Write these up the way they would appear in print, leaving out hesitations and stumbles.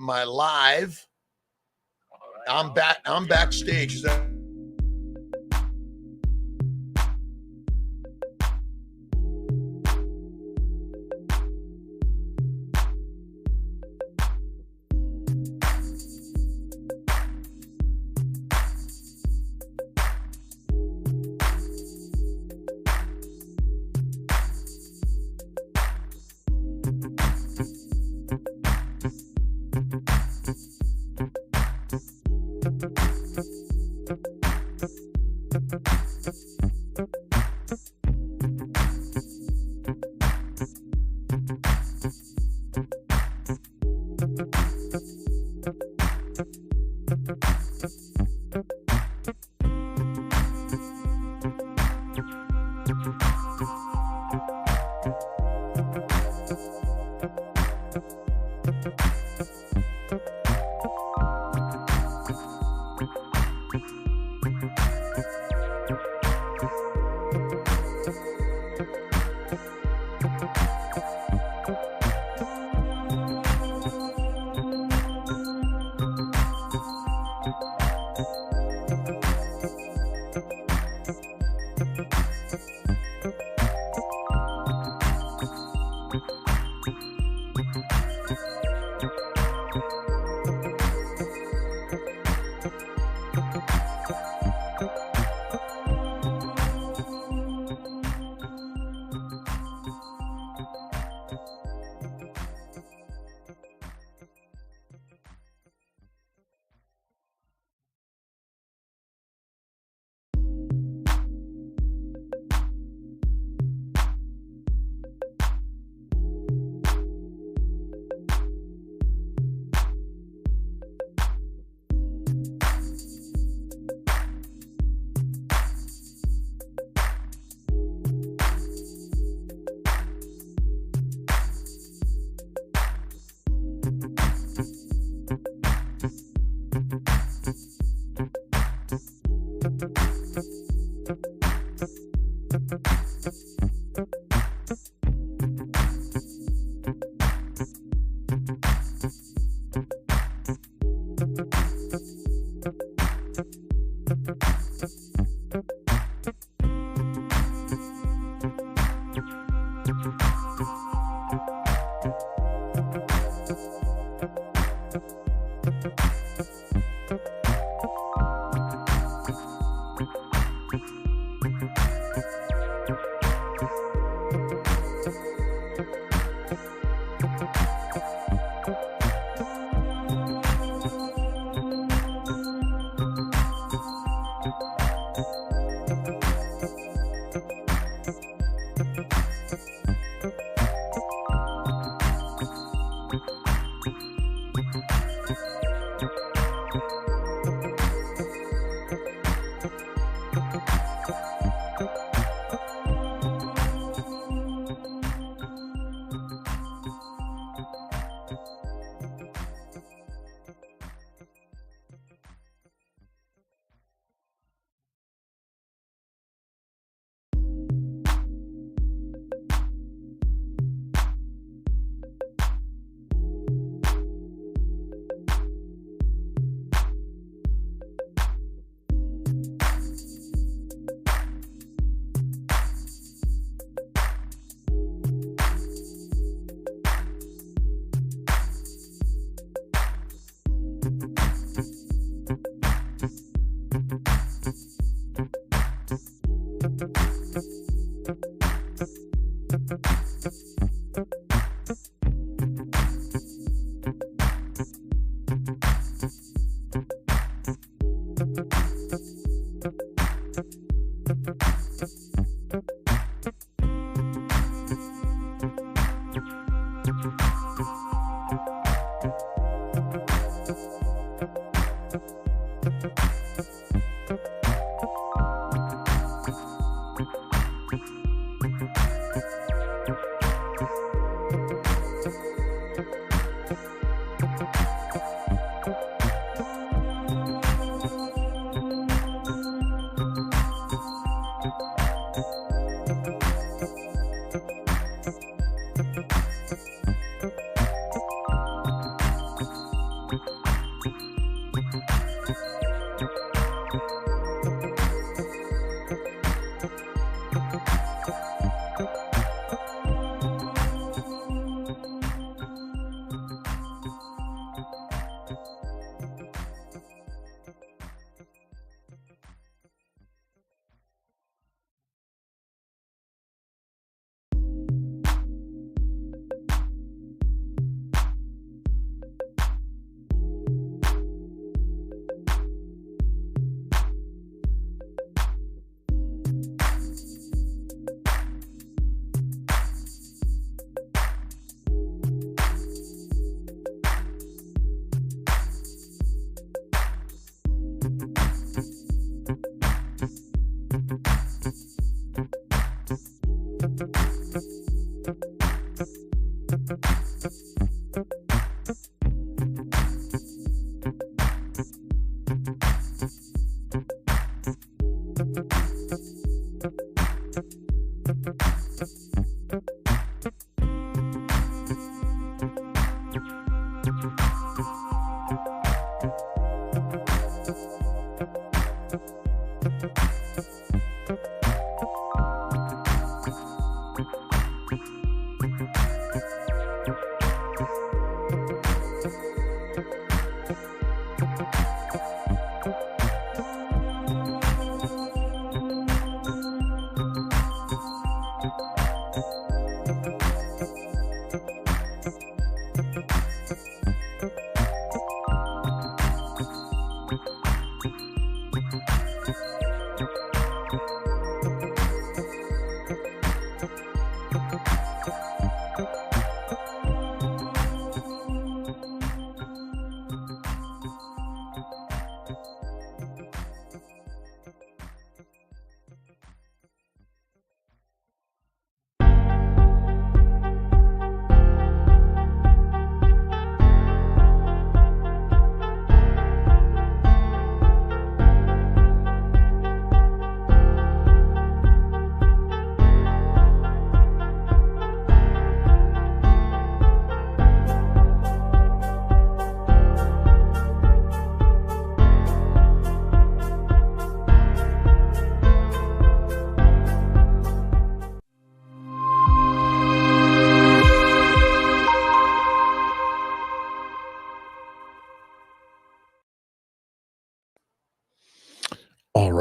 my live. I'm backstage. Is that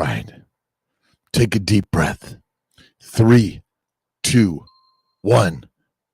right. Take a deep breath. 3, 2, 1.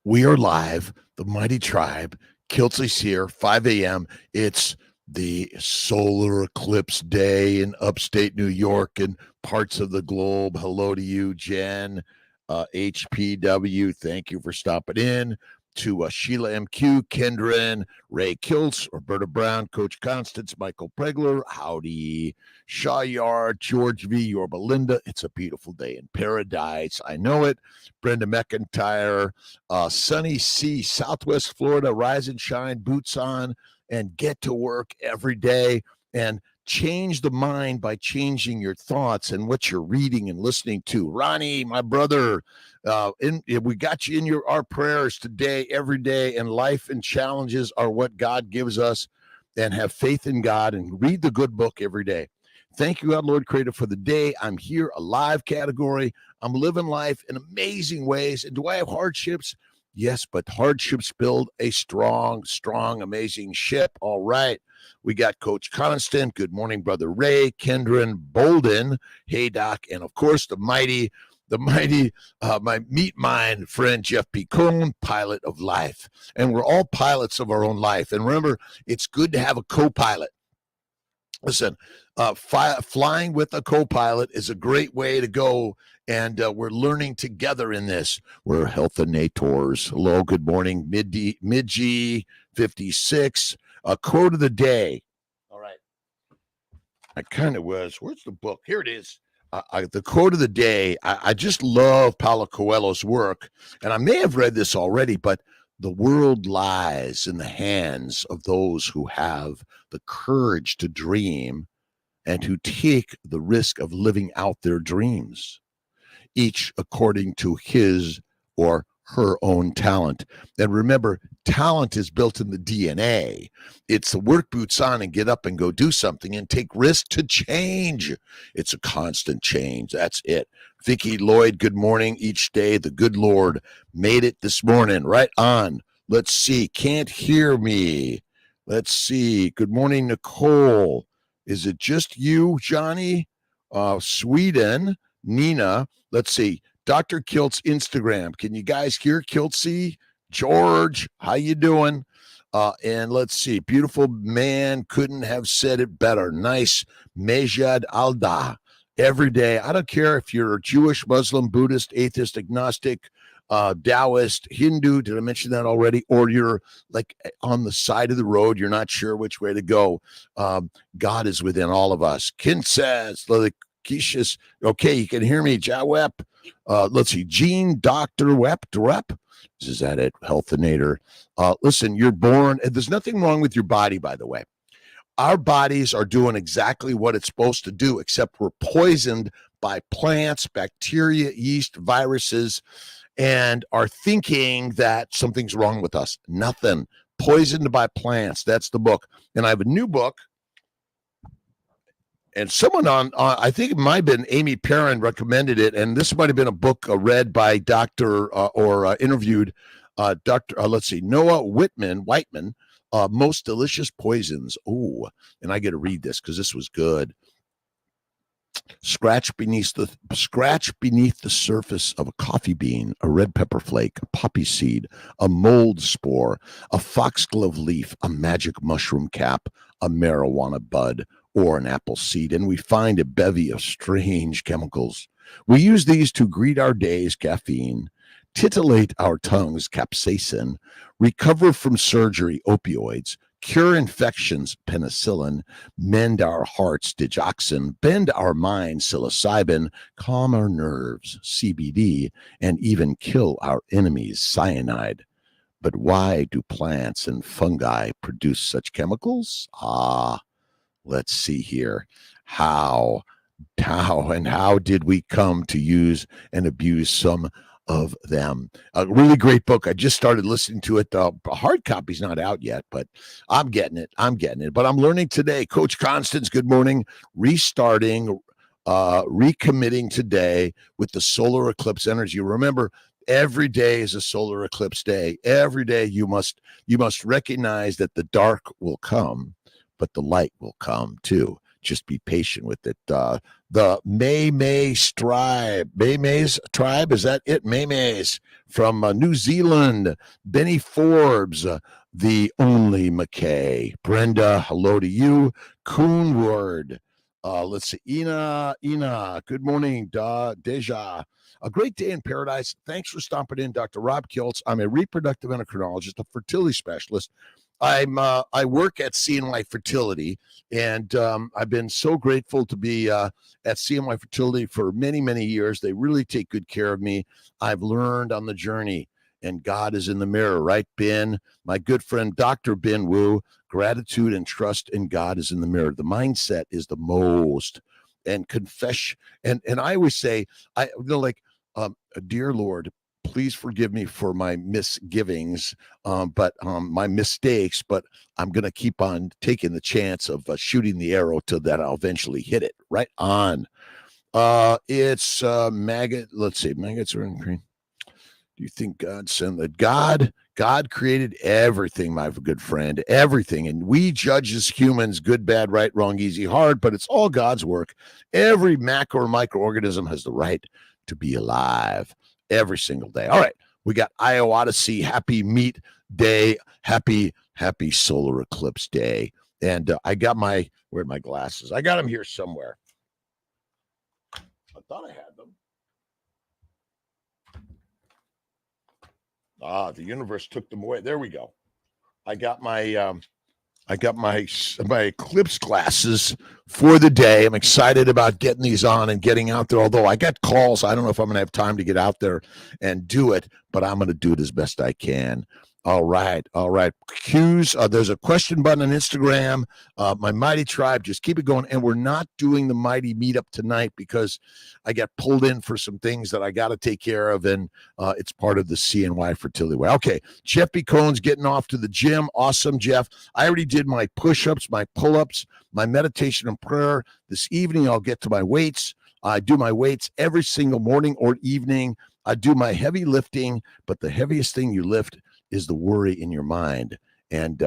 We are live. The Mighty Tribe. Kiltz is here, 5 a.m. It's the solar eclipse day in upstate New York and parts of the globe. Hello to you, Jen. HPW, thank you for stopping in. To Sheila MQ, Kendrin, Ray Kiltz, Roberta Brown, Coach Constance, Michael Pregler, howdy, Shaw Yard, George V, Yorba Linda. It's a beautiful day in paradise. I know it. Brenda McIntyre, Sunny C, Southwest Florida, rise and shine, boots on, and get to work every day. And change the mind by changing your thoughts and what you're reading and listening to. Ronnie, my brother, we got you in our prayers today, every day, and life and challenges are what God gives us, and have faith in God and read the good book every day. Thank you, God, Lord Creator, for the day. I'm here, a live category. I'm living life in amazing ways. And do I have hardships? Yes, but hardships build a strong, amazing ship. All right. We got Coach Constant. Good morning, Brother Ray, Kendrin, Bolden. Hey, Doc. And, of course, the mighty, my meet mine friend, Jeff P. Cohn, pilot of life. And we're all pilots of our own life. And remember, it's good to have a co-pilot. Listen, flying with a co-pilot is a great way to go, and we're learning together in this. We're healthinators. Hello, good morning, Mid-G 56. A quote of the day. All right. I kind of was. Where's the book? Here it is. The quote of the day. I just love Paulo Coelho's work, and I may have read this already, but the world lies in the hands of those who have the courage to dream and who take the risk of living out their dreams, each according to his or her own talent. And remember, talent is built in the DNA. It's the work boots on and get up and go do something and take risk to change. It's a constant change. That's it. Vicki Lloyd, good morning. Each day, the good Lord made it this morning. Right on. Let's see. Can't hear me. Let's see. Good morning, Nicole. Is it just you, Johnny? Sweden, Nina. Let's see. Dr. Kiltz Instagram. Can you guys hear Kiltzy? George, how you doing? And let's see. Beautiful man, couldn't have said it better. Nice. Mejad Alda. Every day. I don't care if you're Jewish, Muslim, Buddhist, atheist, agnostic, Taoist, Hindu. Did I mention that already? Or you're like on the side of the road. You're not sure which way to go. God is within all of us. Kin says, Keisha's, okay, you can hear me. Jawep. Let's see. Gene, Dr. Wep. Is that it? Healthinator. Listen, you're born. There's nothing wrong with your body, by the way. Our bodies are doing exactly what it's supposed to do, except we're poisoned by plants, bacteria, yeast, viruses, and are thinking that something's wrong with us. Nothing. Poisoned by plants. That's the book. And I have a new book. And someone I think it might have been Amy Perrin recommended it. And this might have been a book read by interviewed let's see, Noah Whiteman, Most Delicious Poisons. Oh, and I get to read this because this was good. Scratch beneath the surface of a coffee bean, a red pepper flake, a poppy seed, a mold spore, a foxglove leaf, a magic mushroom cap, a marijuana bud, or an apple seed, and we find a bevy of strange chemicals. We use these to greet our days, caffeine, titillate our tongues, capsaicin, recover from surgery, opioids, cure infections, penicillin, mend our hearts, digoxin, bend our minds, psilocybin, calm our nerves, CBD, and even kill our enemies, cyanide. But why do plants and fungi produce such chemicals? Let's see here. How did we come to use and abuse some of them? A really great book. I just started listening to it. The hard copy's not out yet, but I'm getting it. But I'm learning today. Coach Constance, good morning. Restarting, recommitting today with the solar eclipse energy. Remember, every day is a solar eclipse day. Every day you must recognize that the dark will come, but the light will come too. Just be patient with it. The May's tribe, is that it? May's from New Zealand. Benny Forbes, the only McKay. Brenda, hello to you. Coonward. Let's see. Ina, good morning. Deja. A great day in paradise. Thanks for stopping in, Dr. Rob Kiltz. I'm a reproductive endocrinologist, a fertility specialist. I work at CNY Fertility, and I've been so grateful to be at CNY Fertility for many, many years. They really take good care of me. I've learned on the journey, and God is in the mirror, right, Ben? My good friend, Dr. Ben Wu, gratitude and trust in God is in the mirror. The mindset is the most. And confess, and I always say, dear Lord, please forgive me for my misgivings, but my mistakes, but I'm going to keep on taking the chance of shooting the arrow to that I'll eventually hit it right on. It's maggot. Let's see. Maggots are in green. Do you think God sent that? God created everything, my good friend, everything. And we judge as humans, good, bad, right, wrong, easy, hard, but it's all God's work. Every macro or microorganism has the right to be alive every single day. All right. We got Odyssey. Happy meat day. Happy solar eclipse day. And I got where'd my glasses? I got them here somewhere. I thought I had them. The universe took them away. There we go. I got my eclipse glasses for the day. I'm excited about getting these on and getting out there. Although I got calls, I don't know if I'm going to have time to get out there and do it, but I'm going to do it as best I can. All right. Cues. There's a question button on Instagram. My Mighty Tribe, just keep it going. And we're not doing the Mighty Meetup tonight because I got pulled in for some things that I got to take care of, and it's part of the CNY Fertility Way. Okay, Jeff B. Cohen's getting off to the gym. Awesome, Jeff. I already did my push-ups, my pull-ups, my meditation and prayer. This evening, I'll get to my weights. I do my weights every single morning or evening. I do my heavy lifting, but the heaviest thing you lift is the worry in your mind. And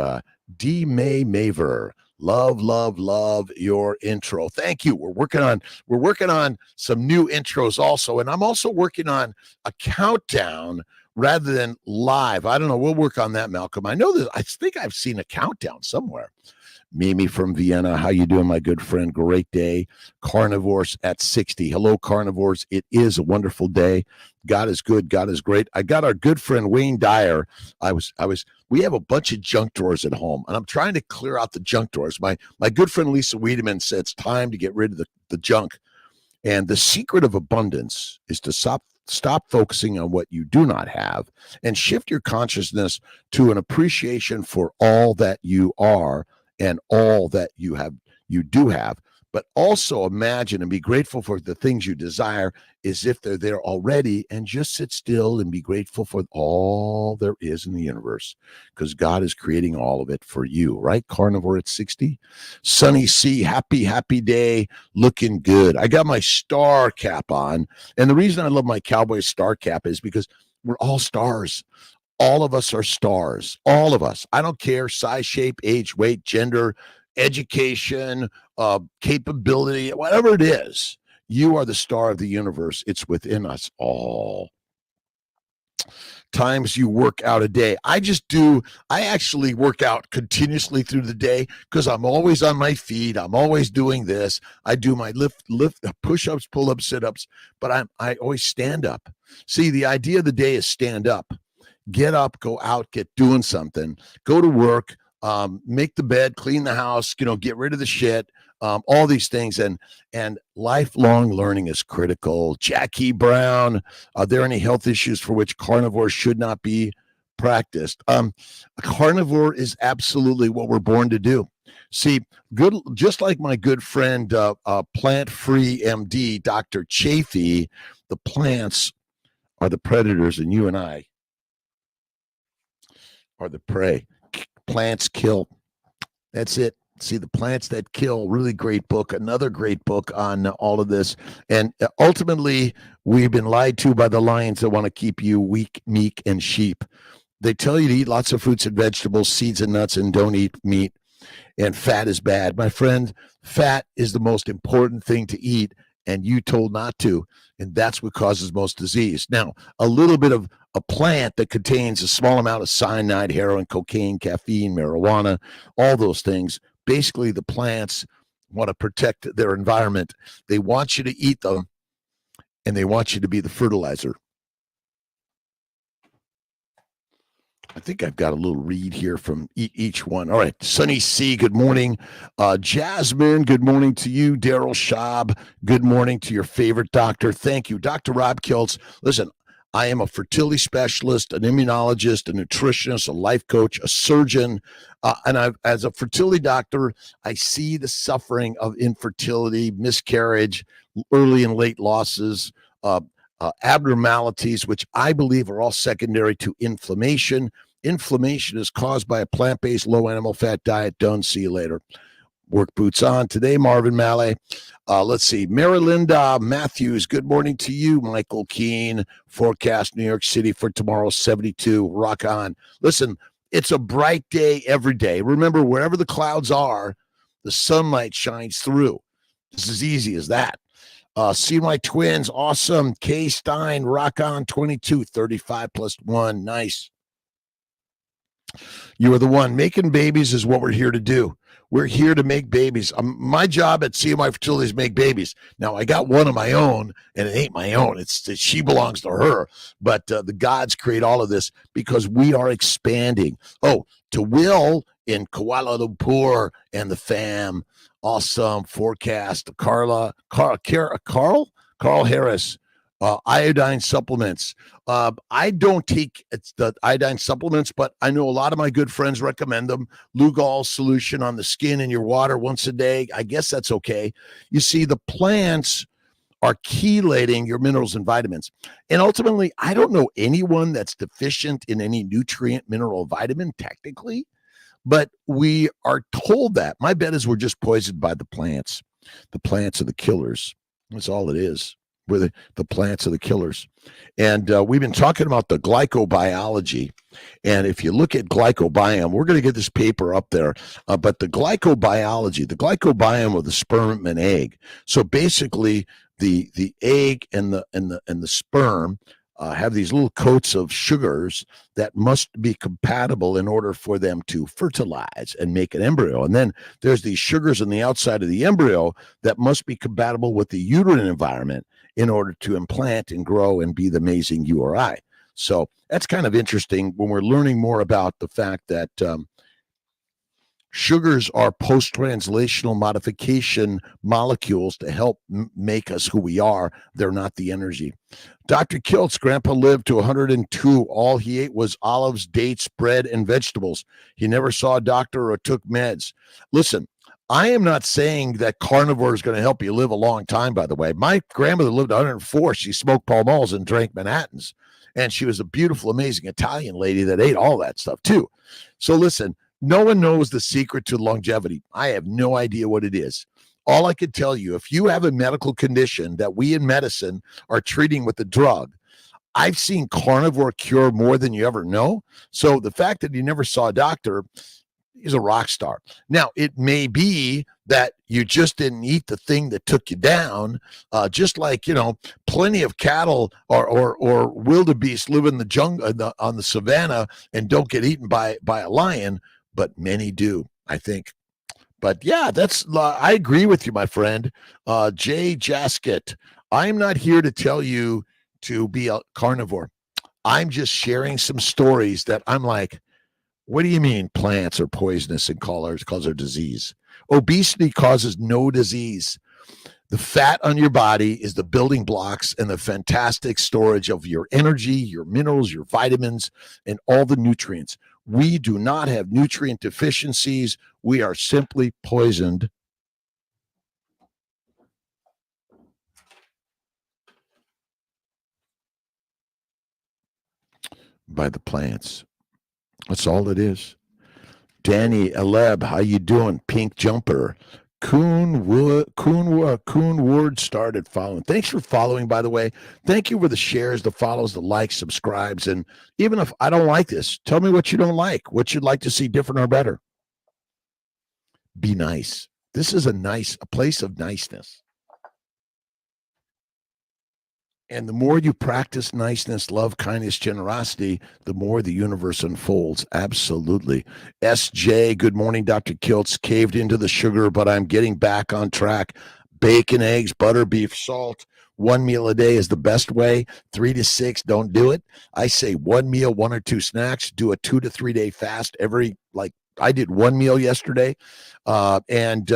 D. May Maver, love your intro. Thank you. We're working on some new intros also, and I'm also working on a countdown rather than live. I don't know. We'll work on that, Malcolm. I know that. I think I've seen a countdown somewhere. Mimi from Vienna, how you doing, my good friend? Great day. Carnivores at 60. Hello, carnivores. It is a wonderful day. God is good. God is great. I got our good friend Wayne Dyer. We have a bunch of junk drawers at home, and I'm trying to clear out the junk drawers. My good friend Lisa Wiedemann said it's time to get rid of the junk. And the secret of abundance is to stop focusing on what you do not have and shift your consciousness to an appreciation for all that you are and all that you do have, but also imagine and be grateful for the things you desire as if they're there already, and just sit still and be grateful for all there is in the universe, because God is creating all of it for you, right? Carnivore at 60. Sunny C, happy day, looking good. I got my star cap on, and the reason I love my cowboy star cap is because we're all stars. All of us are stars. All of us. I don't care size, shape, age, weight, gender, education, capability, whatever it is. You are the star of the universe. It's within us all. Times you work out a day. I actually work out continuously through the day because I'm always on my feet. I'm always doing this. I do my lift, push-ups, pull-ups, sit-ups, but I always stand up. See, the idea of the day is stand up. Get up, go out, get doing something, go to work, make the bed, clean the house, get rid of the shit, all these things. And lifelong learning is critical. Jackie Brown, are there any health issues for which carnivore should not be practiced? A carnivore is absolutely what we're born to do. See, just like my good friend, plant-free MD, Dr. Chafee, the plants are the predators and you and I are the prey. Plants kill. That's it. See, The Plants That Kill, really great book. Another great book on all of this. And ultimately, we've been lied to by the lions that want to keep you weak, meek, and sheep. They tell you to eat lots of fruits and vegetables, seeds and nuts, and don't eat meat. And fat is bad. My friend, fat is the most important thing to eat, and you told not to. And that's what causes most disease. Now, a little bit of a plant that contains a small amount of cyanide, heroin, cocaine, caffeine, marijuana, all those things. Basically, the plants want to protect their environment. They want you to eat them, and they want you to be the fertilizer. I think I've got a little read here from each one. All right. Sunny C, good morning. Jasmine, good morning to you. Daryl Schaub, good morning to your favorite doctor. Thank you. Dr. Rob Kiltz. Listen, I am a fertility specialist, an immunologist, a nutritionist, a life coach, a surgeon. And as a fertility doctor, I see the suffering of infertility, miscarriage, early and late losses, abnormalities, which I believe are all secondary to inflammation. Inflammation is caused by a plant-based, low animal fat diet. Done. See you later. Work boots on today, Marvin Mallet. Let's see. Marilinda Matthews, good morning to you. Michael Keene, forecast New York City for tomorrow, 72. Rock on. Listen, it's a bright day every day. Remember, wherever the clouds are, the sunlight shines through. It's as easy as that. See my twins, awesome. K Stein, rock on, 22, 35 plus 1, nice. You are the one. Making babies is what we're here to do. We're here to make babies. My job at CMI Fertility is make babies. Now, I got one of my own, and it ain't my own. She belongs to her. But the gods create all of this because we are expanding. Oh, to Will in Kuala Lumpur and the fam. Awesome forecast. Carl Harris, iodine supplements. I don't take the iodine supplements, but I know a lot of my good friends recommend them. Lugol solution on the skin in your water once a day. I guess that's okay. You see, the plants are chelating your minerals and vitamins. And ultimately, I don't know anyone that's deficient in any nutrient, mineral, vitamin, technically. But we are told that. My bet is we're just poisoned by the plants. The plants are the killers. That's all it is. We're the plants are the killers. And we've been talking about the glycobiology. And if you look at glycobiome, we're going to get this paper up there. But the glycobiome of the sperm and egg. So basically, the egg and the sperm have these little coats of sugars that must be compatible in order for them to fertilize and make an embryo. And then there's these sugars on the outside of the embryo that must be compatible with the uterine environment in order to implant and grow and be the amazing you or I. So that's kind of interesting when we're learning more about the fact that sugars are post-translational modification molecules to help make us who we are. They're not the energy. Dr. Kiltz, Grandpa lived to 102. All he ate was olives, dates, bread, and vegetables. He never saw a doctor or took meds. Listen, I am not saying that carnivore is going to help you live a long time, by the way. My grandmother lived 104. She smoked Pall Malls and drank Manhattans. And she was a beautiful, amazing Italian lady that ate all that stuff, too. So listen, no one knows the secret to longevity. I have no idea what it is. All I can tell you, if you have a medical condition that we in medicine are treating with a drug, I've seen carnivore cure more than you ever know. So the fact that you never saw a doctor is a rock star. Now, it may be that you just didn't eat the thing that took you down, just like, plenty of cattle or wildebeest live in the jungle, on the savannah, and don't get eaten by a lion, but many do, I think. But yeah, I agree with you, my friend. Jay Jaskett, I'm not here to tell you to be a carnivore. I'm just sharing some stories that I'm like, what do you mean plants are poisonous and cause disease? Obesity causes no disease. The fat on your body is the building blocks and the fantastic storage of your energy, your minerals, your vitamins, and all the nutrients. We do not have nutrient deficiencies. We are simply poisoned by the plants. That's all it is. Danny Aleb, how you doing? Pink jumper. Coon Ward started following. Thanks for following, by the way. Thank you for the shares, the follows, the likes, subscribes. And even if I don't like this, tell me what you don't like, what you'd like to see different or better. Be nice. This is a place of niceness. And the more you practice niceness, love, kindness, generosity, the more the universe unfolds. Absolutely. SJ, good morning, Dr. Kiltz. Caved into the sugar, but I'm getting back on track. Bacon, eggs, butter, beef, salt. One meal a day is the best way. 3 to 6, don't do it. I say one meal, 1 or 2 snacks. Do a 2 to 3 day fast I did one meal yesterday. And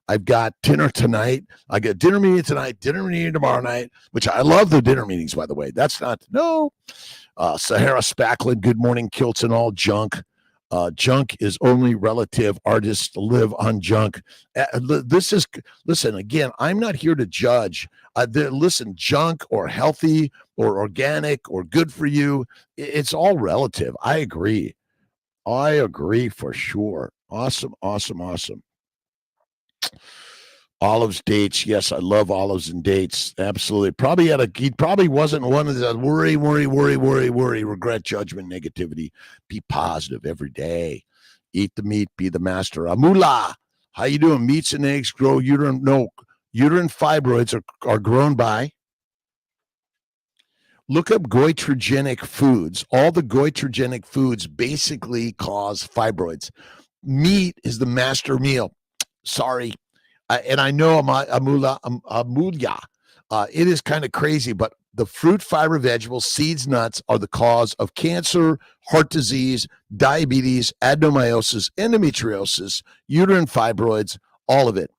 I've got dinner tonight. I got dinner meeting tonight, dinner meeting tomorrow night, which I love the dinner meetings, by the way. That's not, no. Sahara Spacklin, good morning, Kiltz and all junk. Junk is only relative. Artists live on junk. Listen, again, I'm not here to judge. Listen, junk or healthy or organic or good for you, it's all relative. I agree for sure. Awesome. Olives, dates. Yes, I love olives and dates. Absolutely. He probably wasn't one of the worry, regret, judgment, negativity. Be positive every day. Eat the meat, be the master. Amula, how you doing? Meats and eggs grow uterine fibroids are grown by. Look up goitrogenic foods. All the goitrogenic foods basically cause fibroids. Meat is the master meal. Sorry. And I know amulya. It is kind of crazy, but the fruit, fiber, vegetables, seeds, nuts are the cause of cancer, heart disease, diabetes, adenomyosis, endometriosis, uterine fibroids, all of it.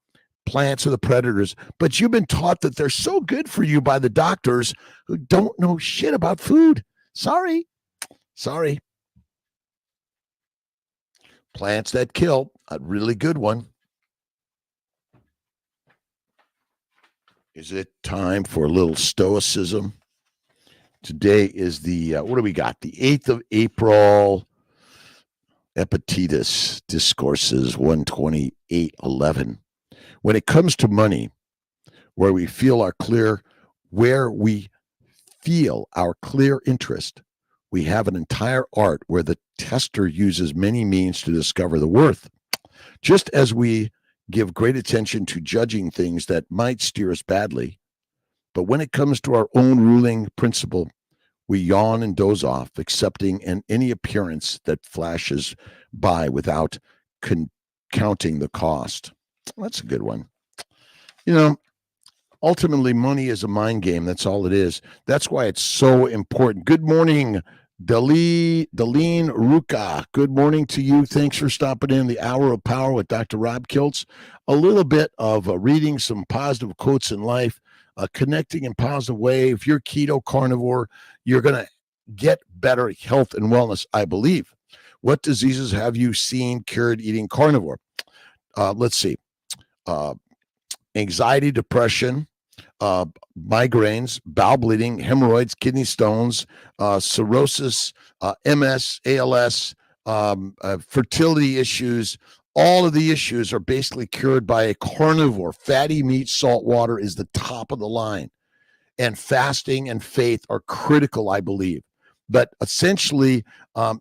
Plants are the predators, but you've been taught that they're so good for you by the doctors who don't know shit about food. Sorry. Plants that kill, a really good one. Is it time for a little stoicism? Today is the, what do we got? The 8th of April, Epictetus Discourses 128:11. When it comes to money, where we feel our clear interest, we have an entire art where the tester uses many means to discover the worth. Just as we give great attention to judging things that might steer us badly, but when it comes to our own ruling principle, we yawn and doze off, accepting any appearance that flashes by without counting the cost. That's a good one. Ultimately, money is a mind game. That's all it is. That's why it's so important. Good morning, Daleen Ruka. Good morning to you. Thanks for stopping in the Hour of Power with Dr. Rob Kiltz. A little bit of reading some positive quotes in life, connecting in a positive way. If you're keto carnivore, you're going to get better health and wellness, I believe. What diseases have you seen cured eating carnivore? Let's see. Anxiety, depression, migraines, bowel bleeding, hemorrhoids, kidney stones, cirrhosis, MS, ALS, fertility issues. All of the issues are basically cured by a carnivore. Fatty meat, salt water is the top of the line. And fasting and faith are critical, I believe. But essentially,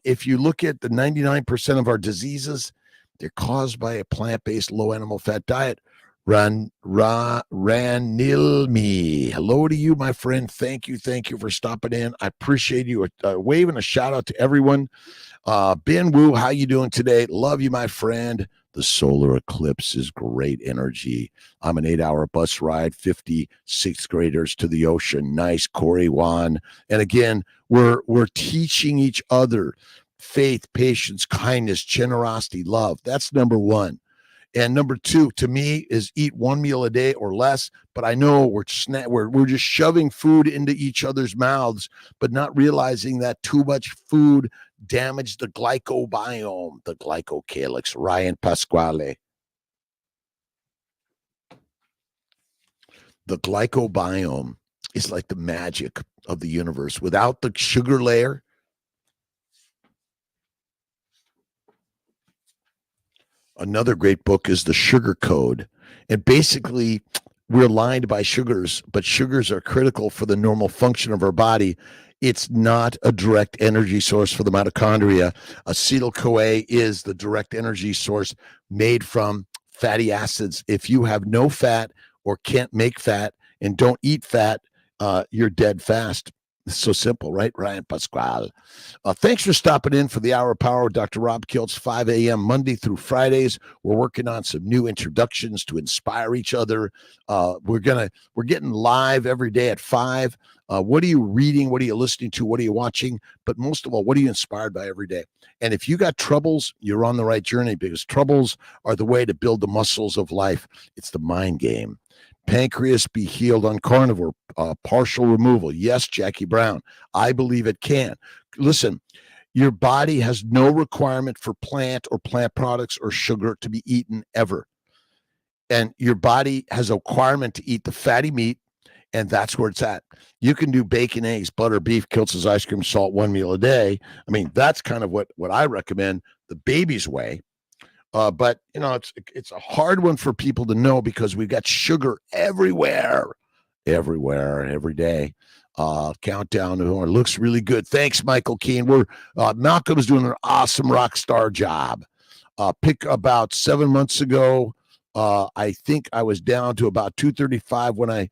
if you look at the 99% of our diseases, they're caused by a plant-based, low animal fat diet. Ranilmi. Hello to you, my friend. Thank you for stopping in. I appreciate you. Waving a shout out to everyone. Ben Wu, how you doing today? Love you, my friend. The solar eclipse is great energy. I'm an 8-hour bus ride, 50 sixth graders to the ocean. Nice, Corey Wan. And again, we're teaching each other faith, patience, kindness, generosity, love. That's number one. And number two, to me, is eat one meal a day or less. But I know we're just shoving food into each other's mouths, but not realizing that too much food damaged the glycobiome, the glycocalyx. Ryan Pasquale. The glycobiome is like the magic of the universe. Without the sugar layer, another great book is The Sugar Code. And basically, we're lined by sugars, but sugars are critical for the normal function of our body. It's not a direct energy source for the mitochondria. Acetyl-CoA is the direct energy source made from fatty acids. If you have no fat or can't make fat and don't eat fat, you're dead fast. It's so simple, right? Ryan Pasquale. Thanks for stopping in for the Hour of Power with Dr. Rob Kiltz, 5 a.m. Monday through Fridays. We're working on some new introductions to inspire each other. We're getting live every day at 5. What are you reading? What are you listening to? What are you watching? But most of all, what are you inspired by every day? And if you got troubles, you're on the right journey, because troubles are the way to build the muscles of life. It's the mind game. Pancreas be healed on carnivore, partial removal. Yes, Jackie Brown, I believe it can. Listen, your body has no requirement for plant or plant products or sugar to be eaten ever. And your body has a requirement to eat the fatty meat, and that's where it's at. You can do bacon, eggs, butter, beef, Kiltz's ice cream, salt, one meal a day. I mean, that's kind of what I recommend, the baby's way. But, you know, it's a hard one for people to know, because we've got sugar everywhere, every day. Countdown to it looks really good. Thanks, Michael Keane. Malcolm's doing an awesome rock star job. Pick about 7 months ago. I think I was down to about 235 when I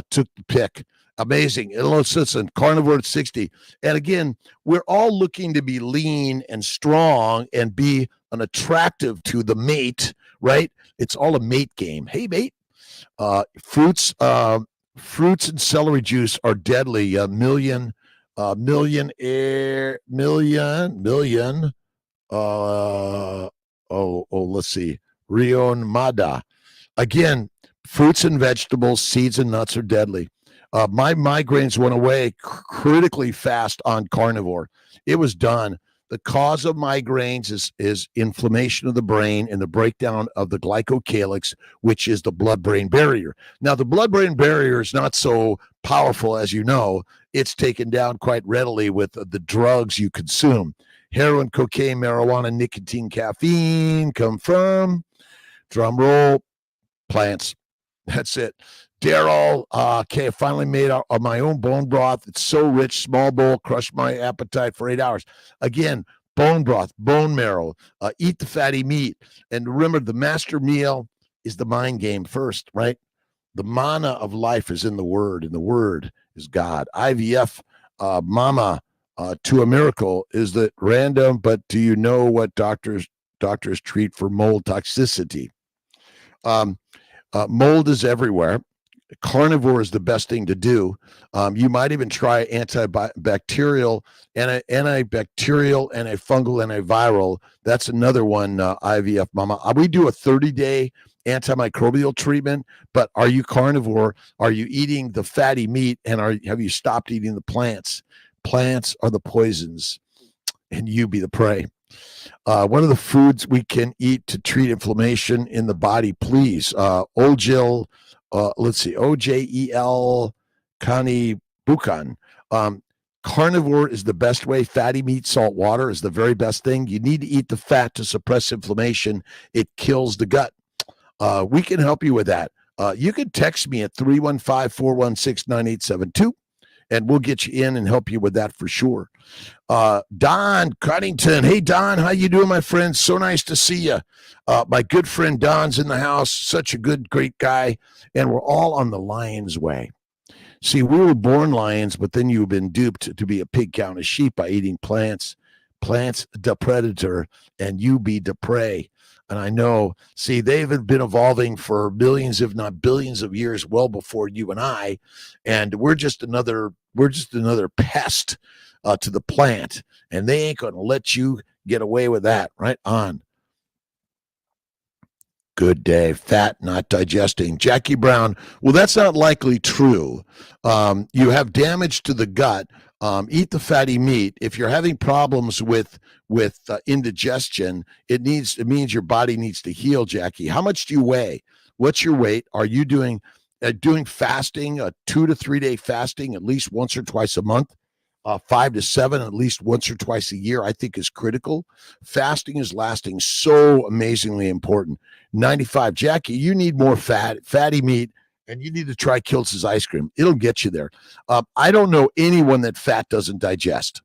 took the pick. Amazing. Listen, carnivore at 60. And again, we're all looking to be lean and strong and be an attractive to the mate, right? It's all a mate game. Hey, mate. Fruits and celery juice are deadly. Million. Let's see. Rion Mada. Again, fruits and vegetables, seeds and nuts are deadly. My migraines went away critically fast on carnivore. It was done. The cause of migraines is inflammation of the brain and the breakdown of the glycocalyx, which is the blood-brain barrier. Now, the blood-brain barrier is not so powerful, as you know. It's taken down quite readily with the drugs you consume. Heroin, cocaine, marijuana, nicotine, caffeine come from, drum roll, plants. That's it. Daryl, okay, I finally made my own bone broth. It's so rich, small bowl, crushed my appetite for 8 hours. Again, bone broth, bone marrow, eat the fatty meat. And remember, the master meal is the mind game first, right? The mana of life is in the word, and the word is God. IVF, mama, to a miracle. Is that random? But do you know what doctors treat for mold toxicity? Mold is everywhere. Carnivore is the best thing to do. You might even try antibacterial, antifungal, antiviral. That's another one, IVF mama. We do a 30-day antimicrobial treatment, but are you carnivore? Are you eating the fatty meat, and have you stopped eating the plants? Plants are the poisons, and you be the prey. One of the foods we can eat to treat inflammation in the body, please. Ojel, let's see, OJEL Kani Bukan. Carnivore is the best way. Fatty meat, salt water is the very best thing. You need to eat the fat to suppress inflammation. It kills the gut. We can help you with that. You can text me at 315-416-9872, and we'll get you in and help you with that for sure. Don Cunnington. Hey, Don, how you doing, my friend? So nice to see you. My good friend Don's in the house. Such a great guy. And we're all on the lion's way. See, we were born lions, but then you've been duped to be a pig, cow, and a sheep by eating plants. Plants, the predator, and you be the prey. And I know, see, they've been evolving for millions, if not billions of years, well before you and I. And we're just another pest to the plant. And they ain't going to let you get away with that. Right on. Good day. Fat not digesting. Jackie Brown. Well, that's not likely true. You have damage to the gut. Eat the fatty meat. If you're having problems with indigestion, it means your body needs to heal, Jackie. How much do you weigh? What's your weight? Are you doing fasting, a 2 to 3 day fasting at least once or twice a month? 5 to 7 at least once or twice a year, I think, is critical. Fasting is lasting so amazingly important. 95, Jackie, you need more fatty meat, and you need to try Kiltz's ice cream. It'll get you there. I don't know anyone that fat doesn't digest.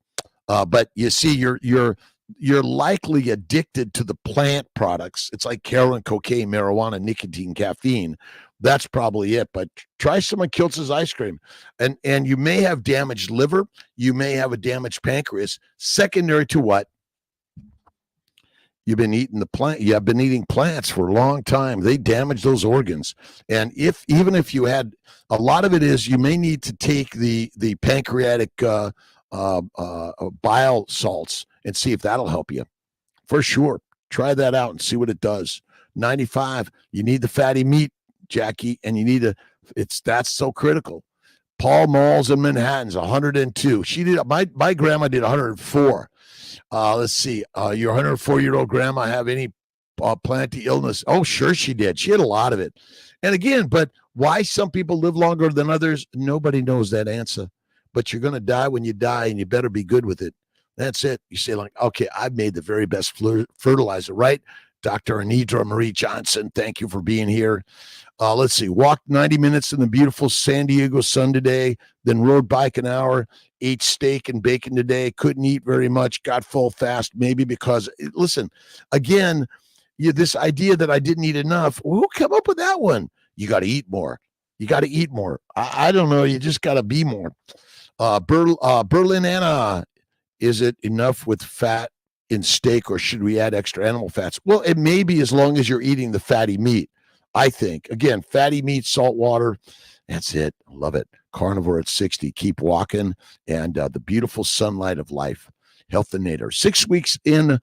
But you see, your you're likely addicted to the plant products. It's like heroin, cocaine, marijuana, nicotine, caffeine. That's probably it. But try some of Kiltz's ice cream, and you may have damaged liver. You may have a damaged pancreas, secondary to what? You've been eating the plant. You have been eating plants for a long time. They damage those organs. And even if you had, a lot of it is you may need to take the pancreatic bile salts and see if that'll help you. For sure. Try that out and see what it does. 95. You need the fatty meat, Jackie, and you need that's so critical. Paul Malls in Manhattan's 102. She did my grandma did 104. Let's see. Your 104-year-old grandma have any planty illness? Oh, sure she did. She had a lot of it. And again, but why some people live longer than others? Nobody knows that answer. But you're going to die when you die, and you better be good with it. That's it. You say, like, okay, I've made the very best fertilizer, right? Dr. Anidra Marie Johnson, thank you for being here. Let's see. Walked 90 minutes in the beautiful San Diego sun today, then rode bike an hour, ate steak and bacon today, couldn't eat very much, got full fast, maybe because, listen, again, this idea that I didn't eat enough, who came up with that one? You got to eat more. You got to eat more. I don't know. You just got to be more. Berlin Anna, is it enough with fat in steak, or should we add extra animal fats? Well, it may be, as long as you're eating the fatty meat. I think, again, fatty meat, salt water, that's it. I love it. Carnivore at 60. Keep walking. And the beautiful sunlight of life. Health and Nader. 6 weeks in.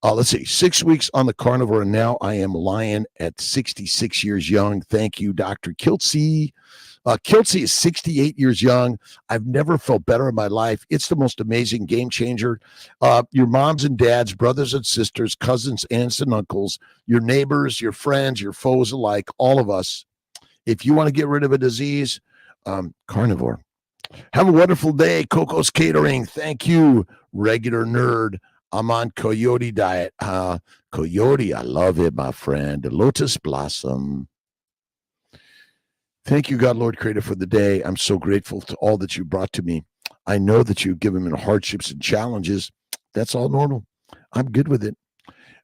Let's see. 6 weeks on the carnivore, and now I am lying at 66 years young. Thank you, Dr. Kiltz. Kiltz is 68 years young. I've never felt better in my life. It's the most amazing game changer. Your moms and dads, brothers and sisters, cousins, aunts and uncles, your neighbors, your friends, your foes alike, all of us. If you want to get rid of a disease, carnivore. Have a wonderful day. Coco's Catering. Thank you, regular nerd. I'm on Coyote diet. Coyote, I love it, my friend. Lotus Blossom. Thank you, God, Lord, Creator, for the day. I'm so grateful to all that you brought to me. I know that you've given me hardships and challenges. That's all normal. I'm good with it.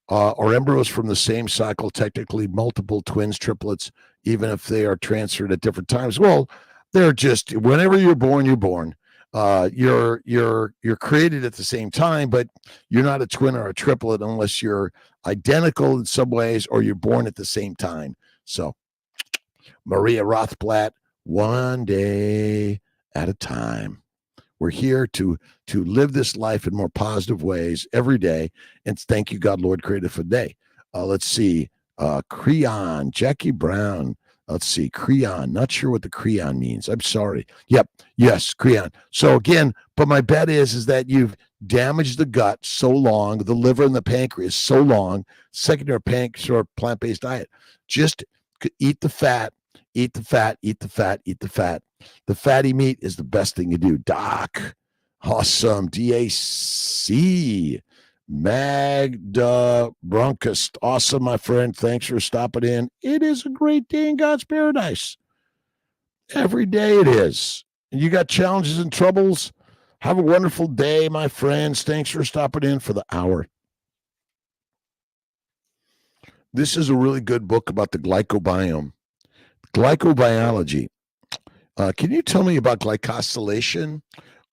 Our embryos from the same cycle, technically multiple twins, triplets, even if they are transferred at different times. Well, they're just, whenever you're born, you're born. You're created at the same time, but you're not a twin or a triplet unless you're identical in some ways or you're born at the same time. So, Maria Rothblatt, one day at a time. We're here to live this life in more positive ways every day. And thank you, God, Lord, Creator, for the day. Let's see. Creon, Jackie Brown. Let's see. Creon. Not sure what the Creon means. I'm sorry. Yep. Yes, Creon. So again, but my bet is that you've damaged the gut so long, the liver and the pancreas so long, secondary pancreas or plant-based diet. Just eat the fat. Eat the fat, eat the fat, eat the fat. The fatty meat is the best thing you do. Doc, awesome. DAC, Magda Brunkist, awesome, my friend. Thanks for stopping in. It is a great day in God's paradise. Every day it is. And you got challenges and troubles. Have a wonderful day, my friends. Thanks for stopping in for the hour. This is a really good book about the glycobiome. Glycobiology. Can you tell me about glycosylation?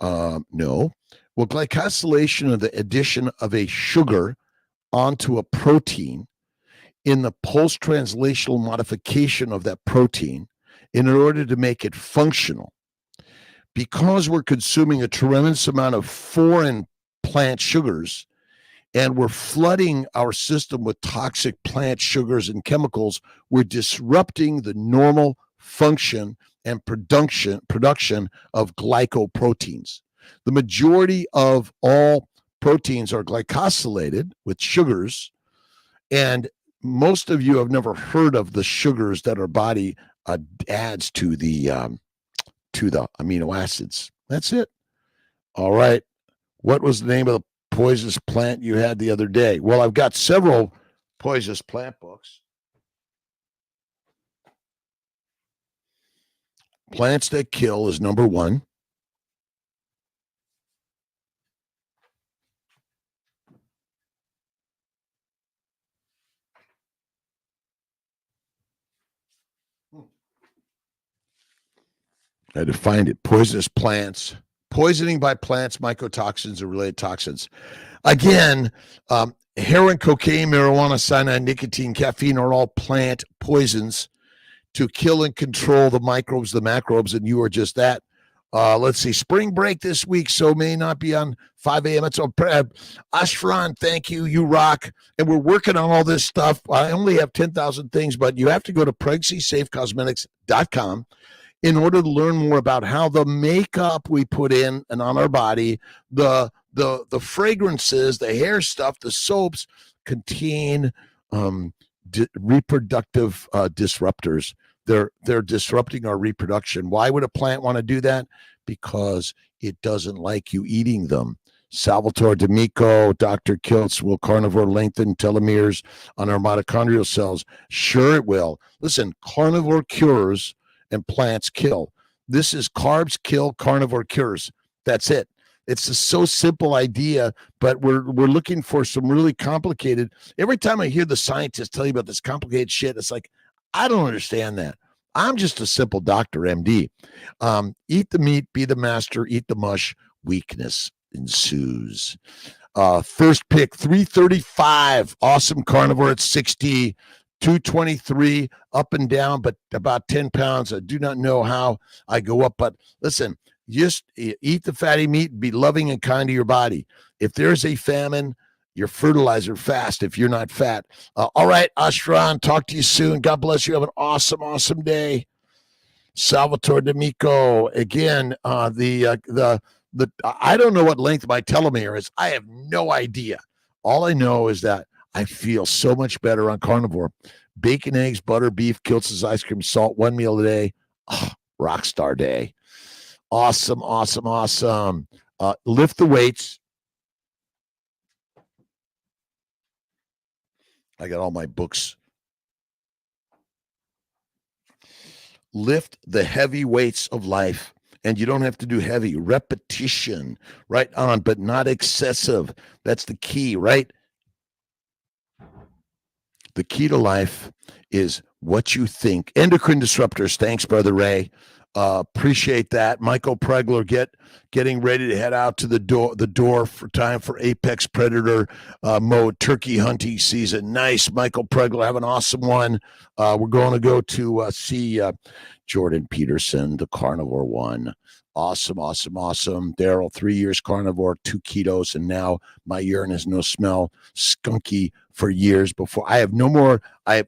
No. Well, glycosylation is the addition of a sugar onto a protein in the post-translational modification of that protein in order to make it functional. Because we're consuming a tremendous amount of foreign plant sugars, and we're flooding our system with toxic plant sugars and chemicals, we're disrupting the normal function and production of glycoproteins. The majority of all proteins are glycosylated with sugars, and most of you have never heard of the sugars that our body adds to the amino acids. That's it. All right. What was the name of the poisonous plant you had the other day? Well, I've got several poisonous plant books. Plants That Kill is number one. I had to find it. Poisonous plants. Poisoning by plants, mycotoxins, and related toxins. Again, heroin, cocaine, marijuana, cyanide, nicotine, caffeine are all plant poisons to kill and control the microbes, the macrobes, and you are just that. Let's see, spring break this week, so may not be on 5 a.m. It's on Ashran, thank you. You rock. And we're working on all this stuff. I only have 10,000 things, but you have to go to pregnancy-safecosmetics.com in order to learn more about how the makeup we put in and on our body, the fragrances, the hair stuff, the soaps contain reproductive disruptors. They're disrupting our reproduction. Why would a plant want to do that? Because it doesn't like you eating them. Salvatore D'Amico, Dr. Kiltz, will carnivore lengthen telomeres on our mitochondrial cells? Sure it will. Listen, carnivore cures and plants kill. This is carbs kill, carnivore cures. That's it. It's a so simple idea, but we're looking for some really complicated. Every time I hear the scientists tell you about this complicated shit, it's like, I don't understand that. I'm just a simple doctor, MD. Eat the meat, be the master, eat the mush, weakness ensues. First pick, 335. Awesome carnivore at 60. 223 up and down, but about 10 pounds. I do not know how I go up, but listen, just eat the fatty meat, be loving and kind to your body. If there's a famine, your fertilizer fast if you're not fat. All right, Ashran, talk to you soon. God bless you. Have an awesome, awesome day. Salvatore D'Amico, again, the I don't know what length my telomere is. I have no idea. All I know is that I feel so much better on carnivore. Bacon, eggs, butter, beef, Kiltz's ice cream, salt, one meal a day. Oh, rock star day. Awesome, awesome, awesome. Lift the weights. I got all my books. Lift the heavy weights of life. And you don't have to do heavy. Repetition, right on, but not excessive. That's the key, right? The key to life is what you think. Endocrine disruptors. Thanks, Brother Ray. Appreciate that. Michael Pregler getting ready to head out to the door for time for apex predator mode, turkey hunting season. Nice, Michael Pregler. Have an awesome one. We're going to go to see Jordan Peterson, the carnivore one. Awesome, awesome, awesome. Daryl, 3 years carnivore, 2 ketos, and now my urine has no smell. Skunky for years before. I have no more. I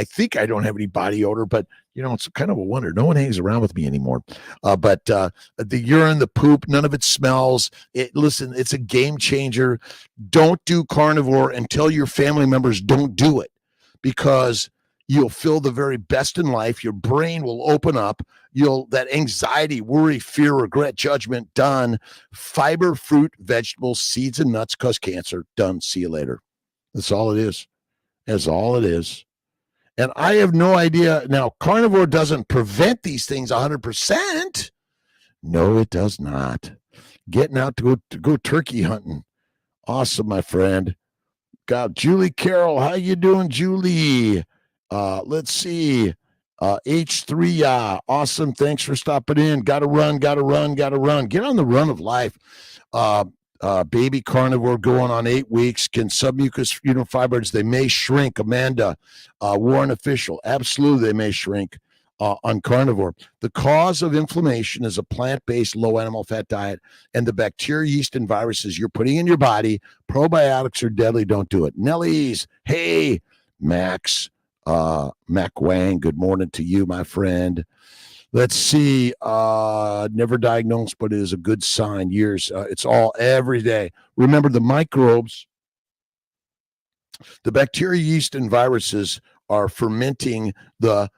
think I don't have any body odor, but it's kind of a wonder. No one hangs around with me anymore. But the urine, the poop, none of it smells. Listen, it's a game changer. Don't do carnivore until your family members don't do it, because you'll feel the very best in life. Your brain will open up. That anxiety, worry, fear, regret, judgment, done. Fiber, fruit, vegetables, seeds, and nuts cause cancer. Done. See you later. That's all it is. That's all it is. And I have no idea. Now, carnivore doesn't prevent these things 100%. No, it does not. Getting out to go turkey hunting. Awesome, my friend. God, Julie Carroll, how you doing, Julie? Let's see. H3, awesome. Thanks for stopping in. Gotta run. Get on the run of life. Baby carnivore going on 8 weeks. Can submucous fibroids, they may shrink. Amanda, Warren official, absolutely they may shrink on carnivore. The cause of inflammation is a plant-based low animal fat diet, and the bacteria, yeast, and viruses you're putting in your body. Probiotics are deadly. Don't do it. Nellie's, hey, Max, Mac Wang, good morning to you, my friend. Let's see. Never diagnosed, but it is a good sign. Years. It's all every day. Remember, the microbes, the bacteria, yeast, and viruses are fermenting the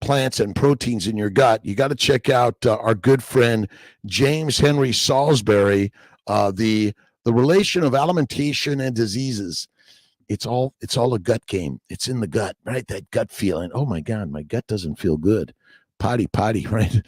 plants and proteins in your gut. You got to check out our good friend James Henry Salisbury, the relation of alimentation and diseases. It's all a gut game. It's in the gut, right? That gut feeling. Oh my God, my gut doesn't feel good. Potty, right?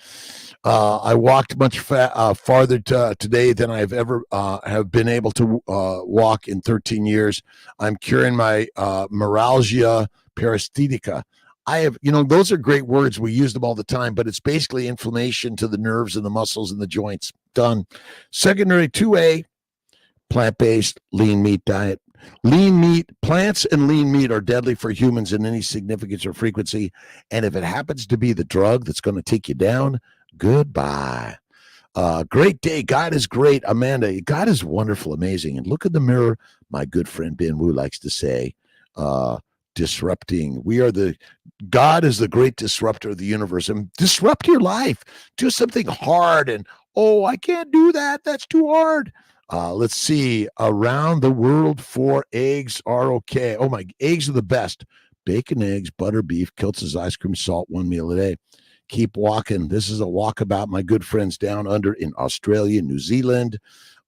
I walked much farther today than I've ever have been able to walk in 13 years. I'm curing my neuralgia paresthetica. I have, those are great words. We use them all the time, but it's basically inflammation to the nerves and the muscles and the joints. Done. Secondary 2A, plant-based lean meat diet. Lean meat, plants and lean meat are deadly for humans in any significance or frequency. And if it happens to be the drug that's going to take you down, goodbye. Great day. God is great. Amanda, God is wonderful, amazing. And look in the mirror, my good friend Ben Wu likes to say, disrupting. God is the great disruptor of the universe, and disrupt your life. Do something hard and, I can't do that. That's too hard. Let's see. Around the world, 4 eggs are okay. Oh, my, eggs are the best. Bacon, eggs, butter, beef, Kiltz's ice cream, salt, 1 meal a day. Keep walking. This is a walkabout, my good friends down under in Australia, New Zealand,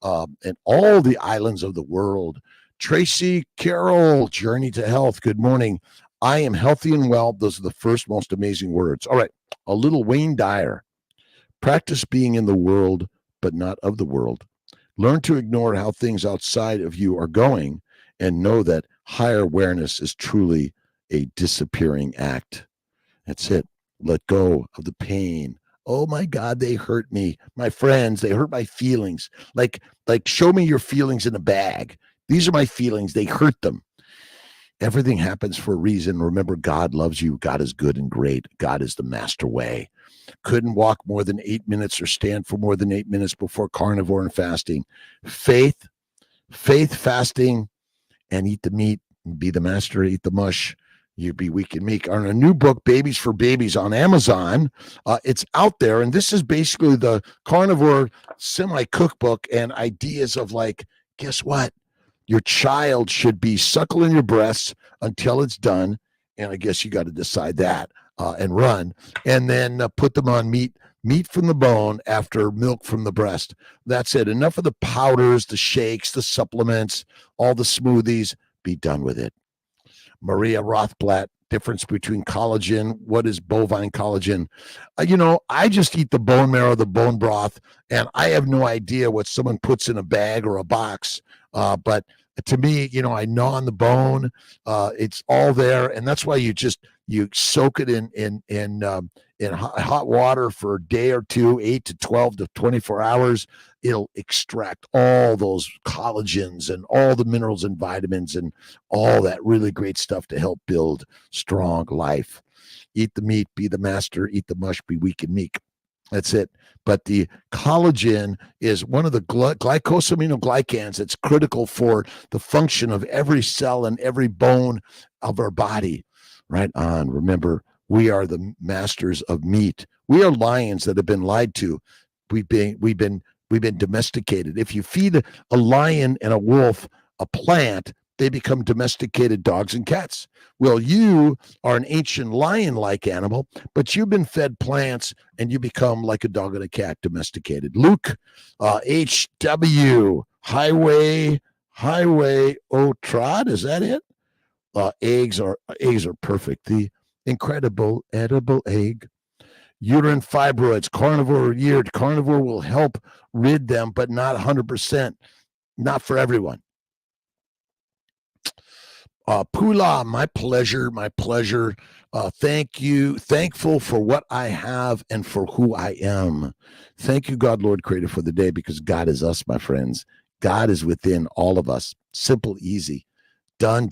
and all the islands of the world. Tracy Carroll, Journey to Health. Good morning. I am healthy and well. Those are the first most amazing words. All right. A little Wayne Dyer. Practice being in the world, but not of the world. Learn to ignore how things outside of you are going and know that higher awareness is truly a disappearing act. That's it. Let go of the pain. Oh my God, they hurt me. My friends, they hurt my feelings. Like show me your feelings in a bag. These are my feelings. They hurt them. Everything happens for a reason. Remember, God loves you. God is good and great. God is the master way. Couldn't walk more than 8 minutes or stand for more than 8 minutes before carnivore and fasting. Faith, fasting, and eat the meat. Be the master, eat the mush. You be weak and meek. On a new book, Babies for Babies, on Amazon. It's out there, and this is basically the carnivore semi-cookbook and ideas of guess what? Your child should be suckling your breasts until it's done, and I guess you got to decide that and run, and then put them on meat from the bone after milk from the breast. That's it. Enough of the powders, the shakes, the supplements, all the smoothies. Be done with it. Maria Rothblatt, difference between collagen. What is bovine collagen? I just eat the bone marrow, the bone broth, and I have no idea what someone puts in a bag or a box. But to me, I gnaw on the bone. It's all there, and that's why you soak it in hot water for a day or two, 8 to 12 to 24 hours. It'll extract all those collagens and all the minerals and vitamins and all that really great stuff to help build strong life. Eat the meat, be the master, eat the mush, be weak and meek. That's it. But the collagen is one of the glycosaminoglycans that's critical for the function of every cell and every bone of our body. Right on. Remember, we are the masters of meat. We are lions that have been lied to. We've been domesticated. If you feed a lion and a wolf a plant, they become domesticated dogs and cats. Well, you are an ancient lion-like animal, but you've been fed plants and you become like a dog and a cat, domesticated. Luke, HW, Highway, Trod, is that it? Eggs are perfect. The incredible edible egg. Uterine fibroids, carnivore will help rid them, but not 100%. Not for everyone. Pula, my pleasure. Thank you. Thankful for what I have and for who I am. Thank you, God, Lord, Creator, for the day, because God is us, my friends. God is within all of us. Simple, easy. Done.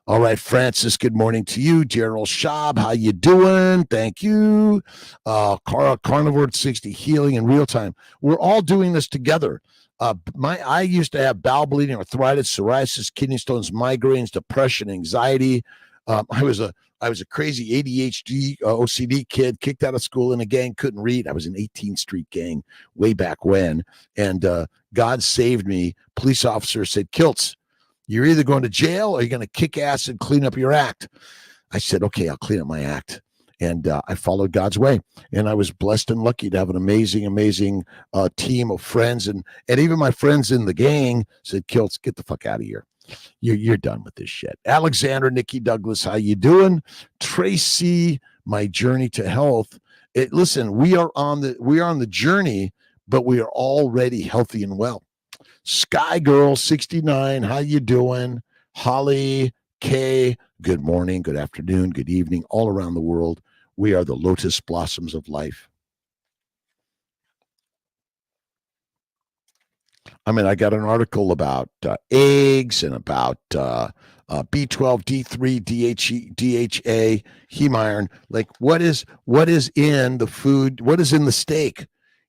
All right, Francis, good morning to you. Gerald Schaub, how you doing? Thank you. Carnivore 60, healing in real time. We're all doing this together. I used to have bowel bleeding, arthritis, psoriasis, kidney stones, migraines, depression, anxiety. I was a crazy ADHD, OCD kid, kicked out of school in a gang, couldn't read. I was in 18th Street gang way back when, and God saved me. Police officer said, Kiltz, you're either going to jail or you're going to kick ass and clean up your act. I said, okay, I'll clean up my act. And I followed God's way. And I was blessed and lucky to have an amazing team of friends. And even my friends in the gang said, Kiltz, get the fuck out of here. You're done with this shit. Alexander, Nikki Douglas, how you doing? Tracy, my journey to health. Listen, we are on the journey, but we are already healthy and well. Sky Girl 69, how you doing? Holly, Kay, good morning, good afternoon, good evening, all around the world. We are the lotus blossoms of life. I mean, I got an article about eggs and about B12, D3, DHA, heme iron. Like, what is in the food? What is in the steak?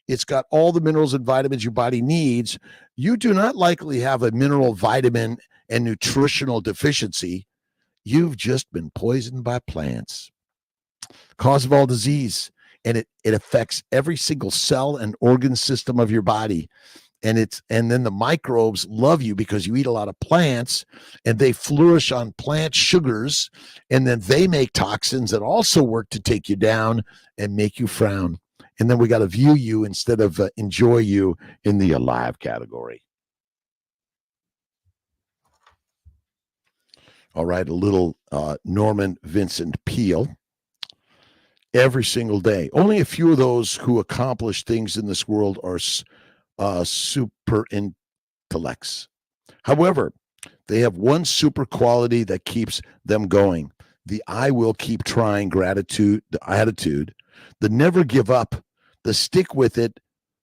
It's got all the minerals and vitamins your body needs. You do not likely have a mineral, vitamin, and nutritional deficiency. You've just been poisoned by plants. Cause of all disease. And it affects every single cell and organ system of your body. And then the microbes love you because you eat a lot of plants and they flourish on plant sugars, and then they make toxins that also work to take you down and make you frown. And then we got to view you instead of enjoy you in the alive category. All right, a little Norman Vincent Peale. Every single day. Only a few of those who accomplish things in this world are super intellects. However, they have one super quality that keeps them going. The I will keep trying gratitude, the attitude, the never give up, the stick with it,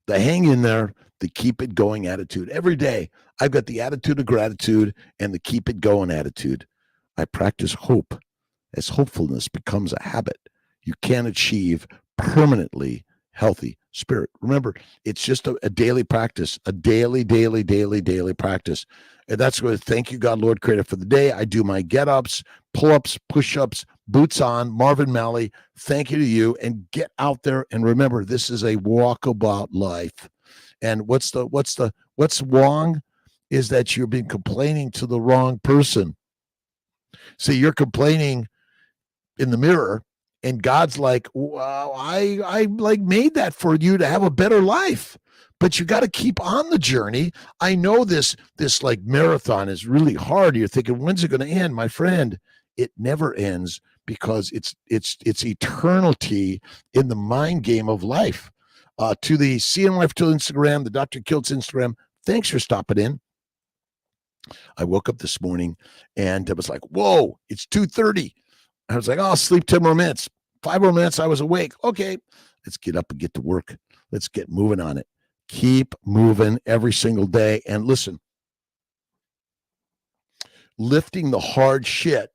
the hang in there, the keep it going attitude. Every day, I've got the attitude of gratitude and the keep it going attitude. I practice hope as hopefulness becomes a habit. You can achieve permanently healthy spirit. Remember, it's just a daily practice, a daily practice. And that's what, thank you, God, Lord, Creator, for the day. I do my get-ups, pull-ups, push-ups, boots on, Marvin Malley. Thank you to you. And get out there. And remember, this is a walkabout life. And what's wrong is that you've been complaining to the wrong person. See, you're complaining in the mirror, and God's like, well, I like made that for you to have a better life, but you got to keep on the journey. I know this like marathon is really hard. You're thinking, when's it going to end? My friend, it never ends, because it's eternity in the mind game of life. To the CN Life Till Instagram, the Dr. Kiltz Instagram, thanks for stopping in. I woke up this morning and it was like, whoa, it's 2:30. I was like, oh, I'll sleep 10 more minutes. 5 more minutes, I was awake. Okay, let's get up and get to work. Let's get moving on it. Keep moving every single day. And listen, lifting the hard shit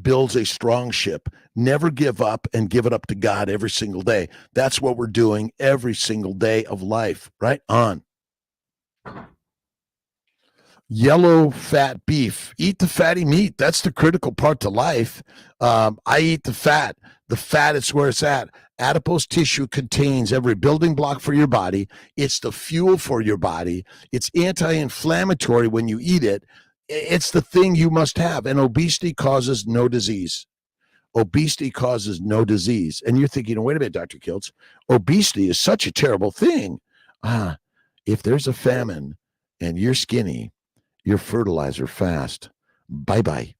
builds a strong ship. Never give up, and give it up to God every single day. That's what we're doing every single day of life. Right on. Yellow fat beef. Eat the fatty meat. That's the critical part to life. I eat the fat. The fat is where it's at. Adipose tissue contains every building block for your body. It's the fuel for your body. It's anti-inflammatory when you eat it. It's the thing you must have. And obesity causes no disease. Obesity causes no disease. And you're thinking, wait a minute, Dr. Kiltz, obesity is such a terrible thing. If there's a famine and you're skinny, your fertilizer fast. Bye-bye.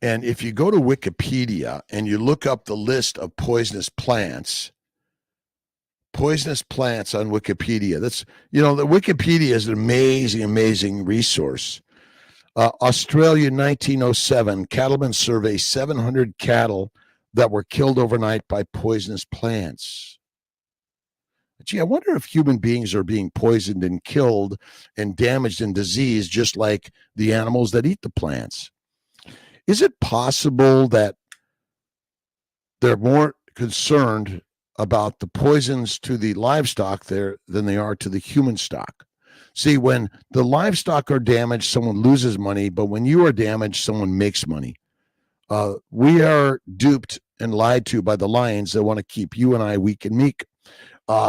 And if you go to Wikipedia and you look up the list of poisonous plants on Wikipedia, that's, the Wikipedia is an amazing resource. Australia, 1907, cattlemen survey 700 cattle that were killed overnight by poisonous plants. Gee, I wonder if human beings are being poisoned and killed and damaged and diseased just like the animals that eat the plants. Is it possible that they're more concerned about the poisons to the livestock there than they are to the human stock? See, when the livestock are damaged, someone loses money, but when you are damaged, someone makes money. We are duped and lied to by the lions that want to keep you and I weak and meek.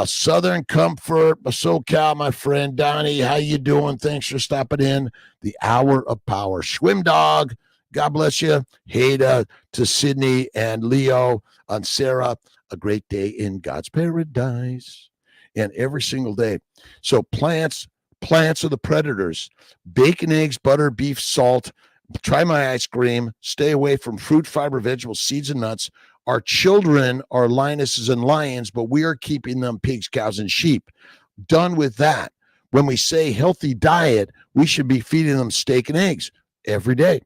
Southern Comfort, SoCal, my friend Donnie, how you doing? Thanks for stopping in. The Hour of Power. Schwim Dog, God bless you. Hey to Sydney and Leo and Sarah. A great day in God's paradise. And every single day. So plants are the predators. Bacon, eggs, butter, beef, salt. Try my ice cream. Stay away from fruit, fiber, vegetables, seeds, and nuts Our children are lionesses and lions, but we are keeping them pigs, cows, and sheep. Done with that. When we say healthy diet, we should be feeding them steak and eggs every day.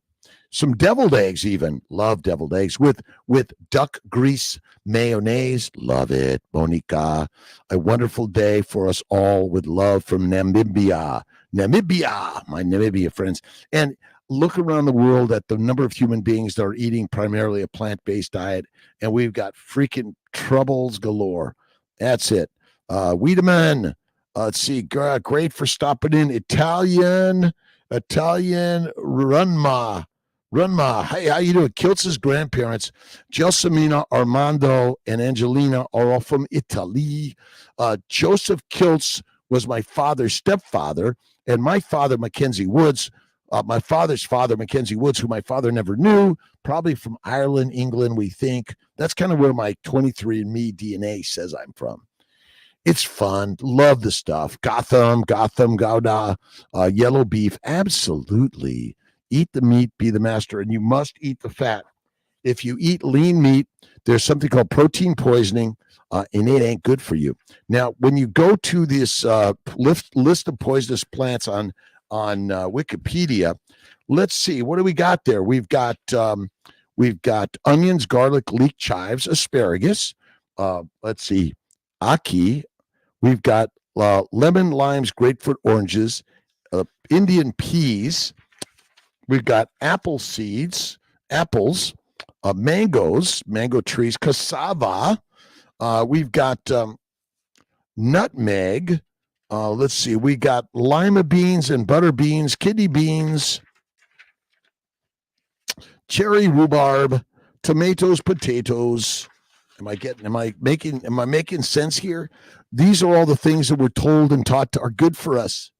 Some deviled eggs, even. Love deviled eggs with duck grease mayonnaise. Love it, Monica. A wonderful day for us all with love from Namibia. Namibia, my Namibia friends. And look around the world at the number of human beings that are eating primarily a plant-based diet, and we've got freaking troubles galore. That's it. Wiedemann, let's see. Great for stopping in. Italian Runma. Hey, how you doing? Kiltz's grandparents, Gelsomina, Armando, and Angelina, are all from Italy. Joseph Kiltz was my father's stepfather, and my father, Mackenzie Woods, my father's father, Mackenzie Woods, who my father never knew, probably from Ireland, England, we think. That's kind of where my 23andMe DNA says I'm from. It's fun. Love the stuff. Gotham, Gouda, yellow beef. Absolutely. Eat the meat, be the master, and you must eat the fat. If you eat lean meat, there's something called protein poisoning, and it ain't good for you. Now, when you go to this list of poisonous plants on Wikipedia, let's see, what do we got there? We've got onions, garlic, leek chives, asparagus. Let's see, ackee. We've got lemon, limes, grapefruit, oranges, Indian peas. We've got apple seeds, apples, mangoes, mango trees, cassava. We've got nutmeg. Let's see. We got lima beans and butter beans, kidney beans, cherry rhubarb, tomatoes, potatoes. Am I making sense here? These are all the things that we're told and taught are good for us.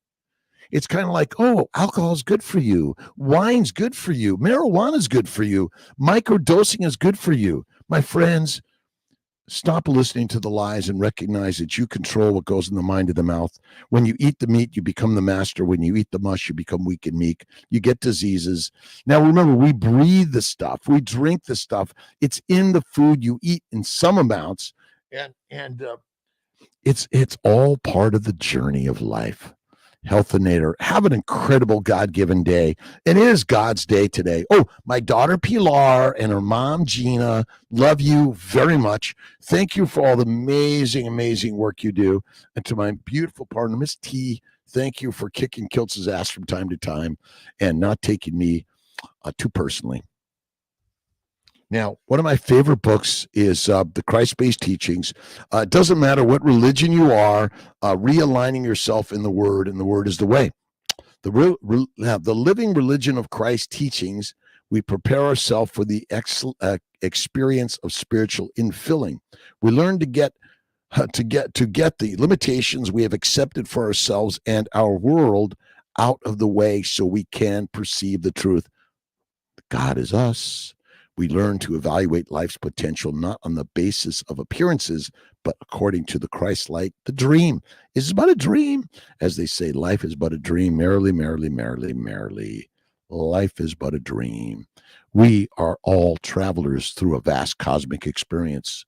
It's kind of like, oh, alcohol's good for you. Wine's good for you. Marijuana's good for you. Microdosing is good for you. My friends, stop listening to the lies and recognize that you control what goes in the mind of the mouth. When you eat the meat, you become the master. When you eat the mush, you become weak and meek. You get diseases. Now, remember, we breathe the stuff. We drink the stuff. It's in the food you eat in some amounts. And it's all part of the journey of life. Healthinator, have an incredible God-given day. It is God's day today. Oh, my daughter Pilar and her mom Gina, love you very much. Thank you for all the amazing work you do. And to my beautiful partner, Miss T, thank you for kicking Kiltz's ass from time to time and not taking me too personally. Now, one of my favorite books is The Christ-Based Teachings. It doesn't matter what religion you are, realigning yourself in the Word, and the Word is the way. The living religion of Christ teachings, we prepare ourselves for the experience of spiritual infilling. We learn to get the limitations we have accepted for ourselves and our world out of the way so we can perceive the truth. God is us. We learn to evaluate life's potential not on the basis of appearances, but according to the Christ light. The dream is but a dream. As they say, life is but a dream. Merrily, merrily, merrily, merrily. Life is but a dream. We are all travelers through a vast cosmic experience.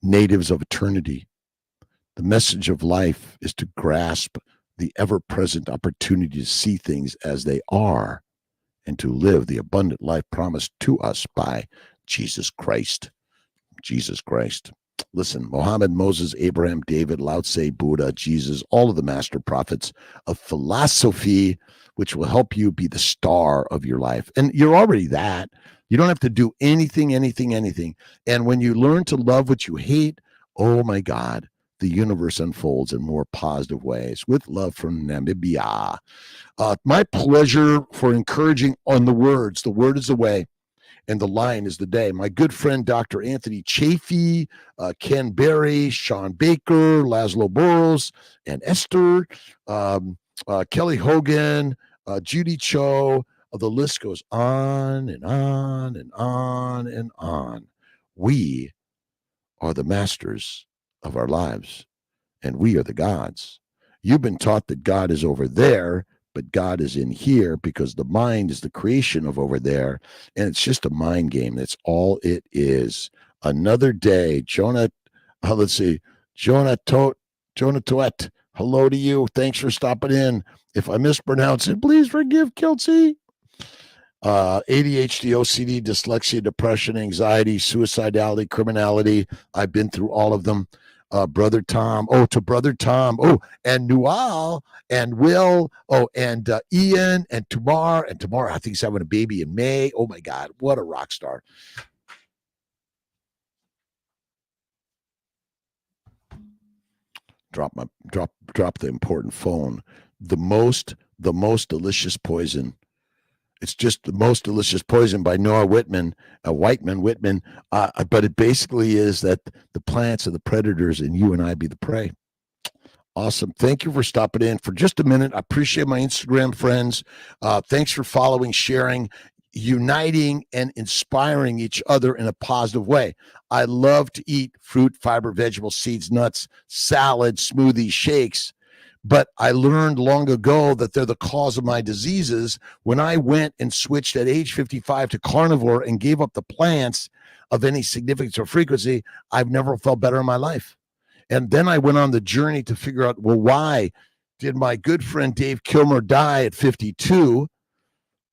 Natives of eternity. The message of life is to grasp the ever-present opportunity to see things as they are, and to live the abundant life promised to us by Jesus Christ. Jesus Christ. Listen, Muhammad, Moses, Abraham, David, Lao Tse, Buddha, Jesus, all of the master prophets of philosophy, which will help you be the star of your life. And you're already that. You don't have to do anything. And when you learn to love what you hate, oh my God, the universe unfolds in more positive ways. With love from Namibia. My pleasure for encouraging on the words. The word is the way, and the line is the day. My good friend, Dr. Anthony Chafee, Ken Berry, Sean Baker, Laszlo Boros, and Esther, Kelly Hogan, Judy Cho. The list goes on and on and on and on. We are the masters of our lives, and we are the gods. You've been taught that God is over there, but God is in here because the mind is the creation of over there, and it's just a mind game. That's all it is. Another day. Jonah, let's see. Jonah Toet, hello to you. Thanks for stopping in. If I mispronounce it, please forgive Kiltz. ADHD, OCD, dyslexia, depression, anxiety, suicidality, criminality. I've been through all of them. Brother Tom. Oh, to Brother Tom. Oh, and Nual and Will. Oh, and Ian and Tamar. And Tamar, I think he's having a baby in May. Oh my God, what a rock star. Drop the important phone. The most delicious poison. It's just the most delicious poison by Noah Whitman, Whitman. But it basically is that the plants are the predators and you and I be the prey. Awesome. Thank you for stopping in for just a minute. I appreciate my Instagram friends. Thanks for following, sharing, uniting, and inspiring each other in a positive way. I love to eat fruit, fiber, vegetables, seeds, nuts, salads, smoothies, shakes. But I learned long ago that they're the cause of my diseases when I went and switched at age 55 to carnivore and gave up the plants of any significance or frequency. I've never felt better in my life. And then I went on the journey to figure out, well, why did my good friend Dave Kilmer die at 52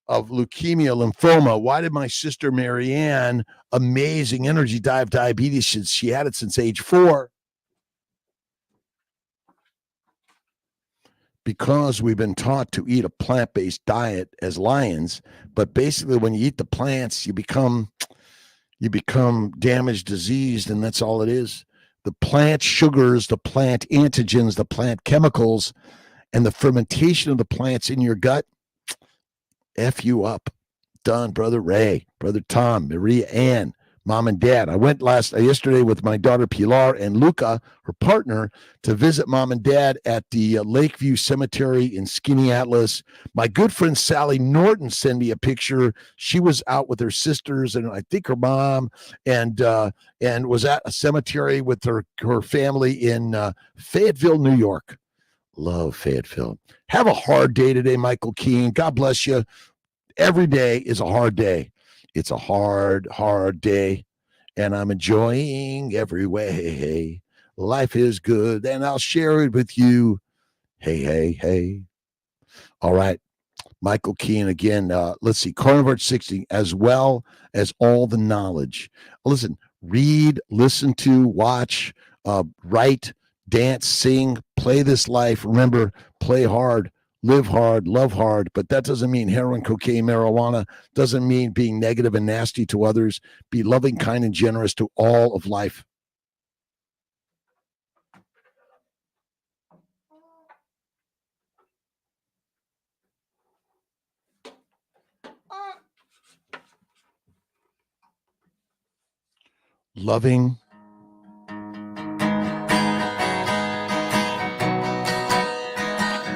of leukemia, lymphoma? Why did my sister Marianne, amazing energy, die of diabetes? She had it since age 4. Because we've been taught to eat a plant-based diet as lions, but basically when you eat the plants, you become damaged, diseased, and that's all it is. The plant sugars, the plant antigens, the plant chemicals, and the fermentation of the plants in your gut F you up. Done, Brother Ray, Brother Tom, Maria Ann, Mom and Dad. I went yesterday with my daughter Pilar and Luca, her partner, to visit Mom and Dad at the Lakeview Cemetery in Skinny Atlas. My good friend Sally Norton sent me a picture. She was out with her sisters and I think her mom, and was at a cemetery with her family in Fayetteville, New York. Love Fayetteville. Have a hard day today, Michael Keene. God bless you. Every day is a hard day. It's a hard, hard day, and I'm enjoying every way. Life is good, and I'll share it with you. Hey. All right. Michael Keene again. Let's see. Carnivore 60, as well as all the knowledge. Listen, read, listen to, watch, write, dance, sing, play this life. Remember, play hard. Live hard, love hard, but that doesn't mean heroin, cocaine, marijuana. Doesn't mean being negative and nasty to others. Be loving, kind, and generous to all of life.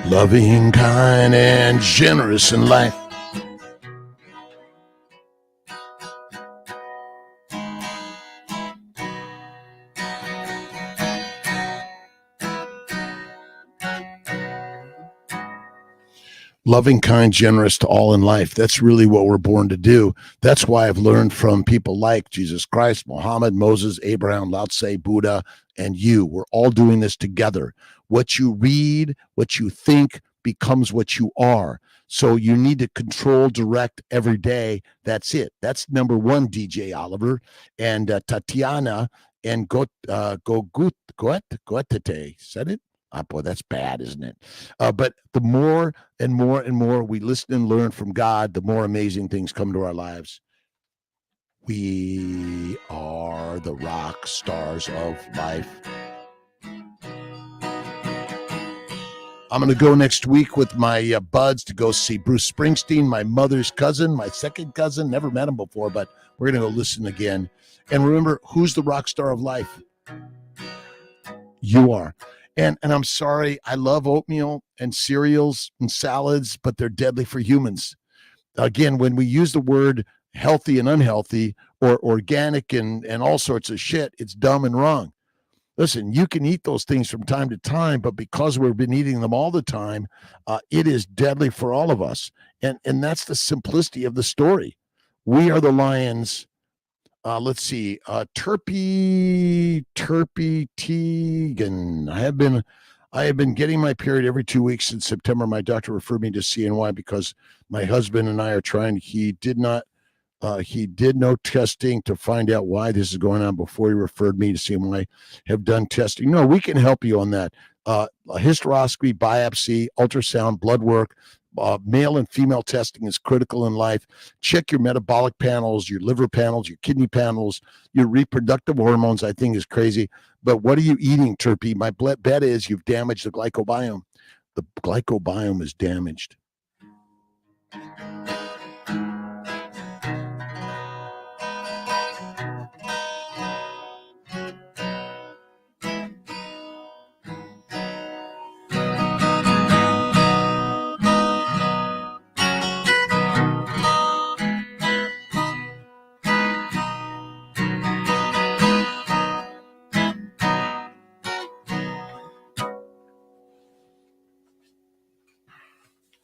Loving, kind, and generous in life. Loving, kind, generous to all in life. That's really what we're born to do. That's why I've learned from people like Jesus Christ, Muhammad, Moses, Abraham, Lao Tse, Buddha, and you. We're all doing this together. What you read, what you think becomes what you are. So you need to control, direct every day. That's it. That's number one, DJ Oliver and Tatiana and Goethe. Said it? Oh, boy, that's bad, isn't it? But the more and more and more we listen and learn from God, the more amazing things come to our lives. We are the rock stars of life. I'm going to go next week with my buds to go see Bruce Springsteen, my mother's cousin, my second cousin. Never met him before, but we're going to go listen again. And remember, who's the rock star of life? You are. And I'm sorry, I love oatmeal and cereals and salads, but they're deadly for humans. Again, when we use the word healthy and unhealthy or organic and all sorts of shit, it's dumb and wrong. Listen, you can eat those things from time to time, but because we've been eating them all the time, it is deadly for all of us. And that's the simplicity of the story. We are the lions. Let's see, Terpy Teagan. I have been getting my period every 2 weeks since September. My doctor referred me to CNY because my husband and I are trying. He did no testing to find out why this is going on before he referred me to CNY. Have done testing. No, we can help you on that. A hysteroscopy, biopsy, ultrasound, blood work. Male and female testing is critical in life. Check your metabolic panels, your liver panels, your kidney panels, your reproductive hormones. I think is crazy. But what are you eating, Terpy? My bet is you've damaged the glycobiome. The glycobiome is damaged.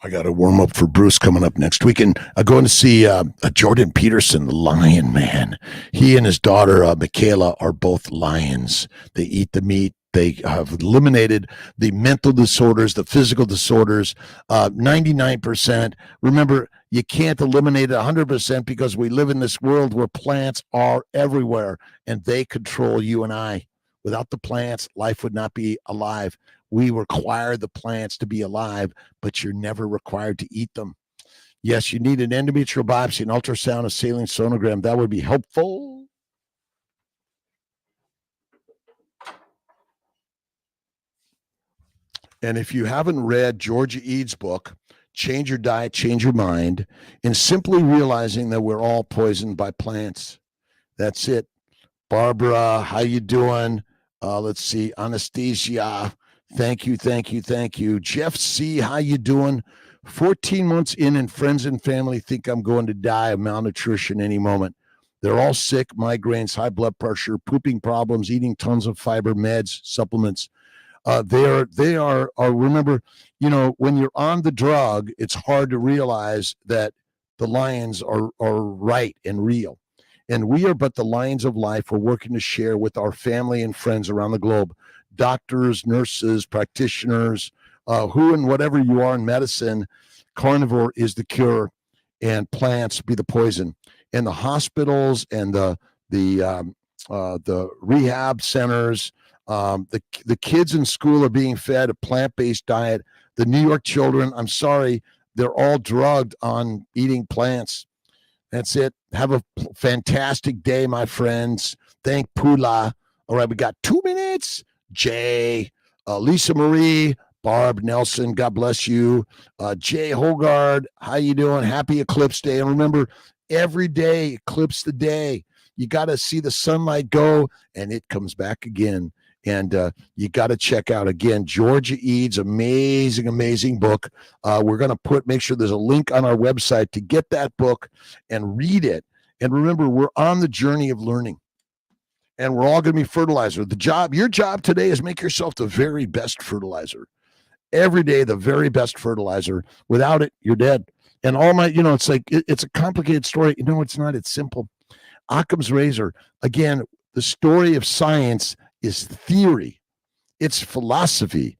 I got to warm up for Bruce coming up next week. And I'm going to see Jordan Peterson, the Lion Man. He and his daughter, Michaela, are both lions. They eat the meat. They have eliminated the mental disorders, the physical disorders, 99%. Remember, you can't eliminate it 100% because we live in this world where plants are everywhere, and they control you and I. Without the plants, life would not be alive. We require the plants to be alive, but you're never required to eat them. Yes, you need an endometrial biopsy, an ultrasound, a saline sonogram. That would be helpful. And if you haven't read Georgia Eads' book, Change Your Diet, Change Your Mind, and simply realizing that we're all poisoned by plants. That's it. Barbara, how you doing? Let's see. Anastasia, thank you. Jeff C., how you doing? 14 months in and friends and family think I'm going to die of malnutrition any moment. They're all sick, migraines, high blood pressure, pooping problems, eating tons of fiber, meds, supplements. They are remember, when you're on the drug, it's hard to realize that the lions are right and real. And we are but the lions of life. We're working to share with our family and friends around the globe, doctors, nurses, practitioners, who and whatever you are in medicine. Carnivore is the cure, and plants be the poison. And the hospitals and the rehab centers, the kids in school are being fed a plant-based diet. The New York children, I'm sorry, they're all drugged on eating plants. That's it. Have a fantastic day, my friends. Thank Pula. All right, we got 2 minutes. Jay, Lisa Marie, Barb Nelson, God bless you. Jay Hogard, how you doing? Happy Eclipse Day. And remember, every day, eclipse the day. You got to see the sunlight go, and it comes back again. And you got to check out, again, Georgia Eads' amazing book. We're going to make sure there's a link on our website to get that book and read it. And remember, we're on the journey of learning, and we're all going to be fertilizer. Your job today is make yourself the very best fertilizer. Every day, the very best fertilizer. Without it, you're dead. And all my, it's like, it's a complicated story. No, it's not. It's simple. Occam's razor. Again, the story of science is theory. It's philosophy.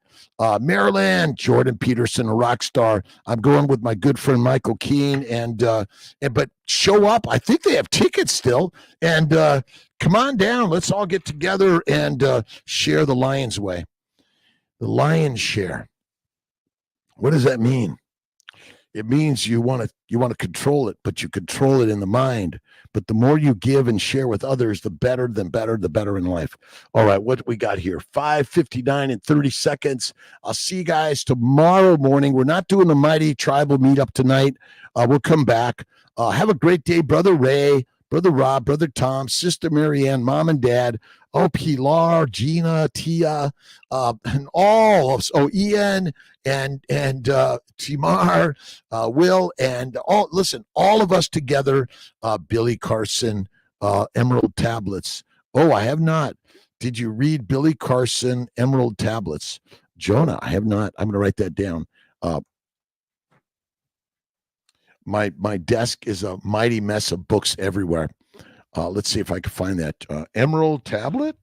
Maryland, Jordan Peterson, a rock star. I'm going with my good friend Michael Keene, but show up. I think they have tickets still, and come on down. Let's all get together and share the Lion's Way. The Lion's Share. What does that mean? It means you want to control it, but you control it in the mind. But the more you give and share with others, the better in life. All right, what we got here? 5:59 and 30 seconds. I'll see you guys tomorrow morning. We're not doing the Mighty Tribal Meetup tonight. We'll come back. Have a great day, Brother Ray, Brother Rob, Brother Tom, Sister Marianne, Mom and Dad, Pilar, Gina, Tia, and all of Ian and Timar, Will, and all of us together, Billy Carson, Emerald Tablets. I have not. Did you read Billy Carson, Emerald Tablets? Jonah, I have not. I'm going to write that down. My desk is a mighty mess of books everywhere. Let's see if I can find that. Emerald Tablet?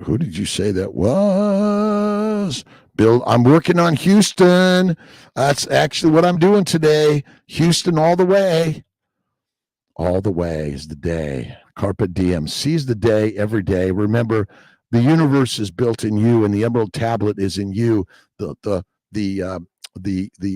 Who did you say that was? Bill, I'm working on Houston. That's actually what I'm doing today. Houston all the way. All the way is the day. Carpe diem. Seize the day every day. Remember, the universe is built in you, and the emerald tablet is in you. The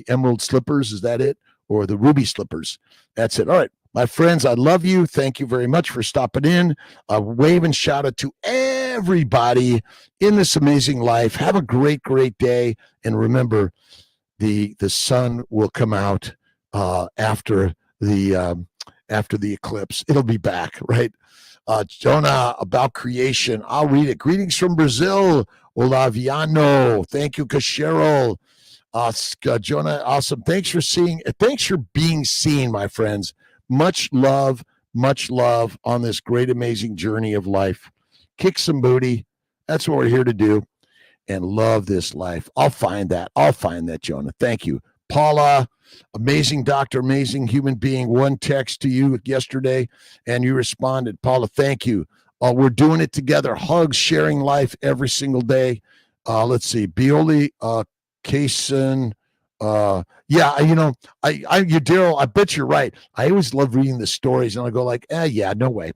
emerald slippers, is that it? Or the ruby slippers? That's it. All right. My friends, I love you. Thank you very much for stopping in. A wave and shout out to everybody in this amazing life. Have a great, great day. And remember, the sun will come out after the eclipse. It'll be back, right? Jonah, about creation. I'll read it. Greetings from Brazil. Olaviano. Thank you, Cachero. Jonah, awesome. Thanks for being seen, my friends. Much love on this great, amazing journey of life. Kick some booty. That's what we're here to do. And love this life. I'll find that, Jonah. Thank you. Paula, amazing doctor, amazing human being. One text to you yesterday, and you responded. Paula, thank you. We're doing it together. Hugs, sharing life every single day. Let's see. Bioli, Kaysen, Daryl, I bet you're right. I always love reading the stories, and I go like, yeah, no way.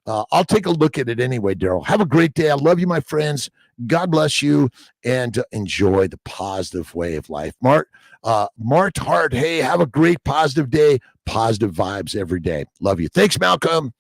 I'll take a look at it anyway, Daryl. Have a great day. I love you, my friends. God bless you, and enjoy the positive way of life. Mart Hart, hey, have a great positive day. Positive vibes every day. Love you. Thanks, Malcolm.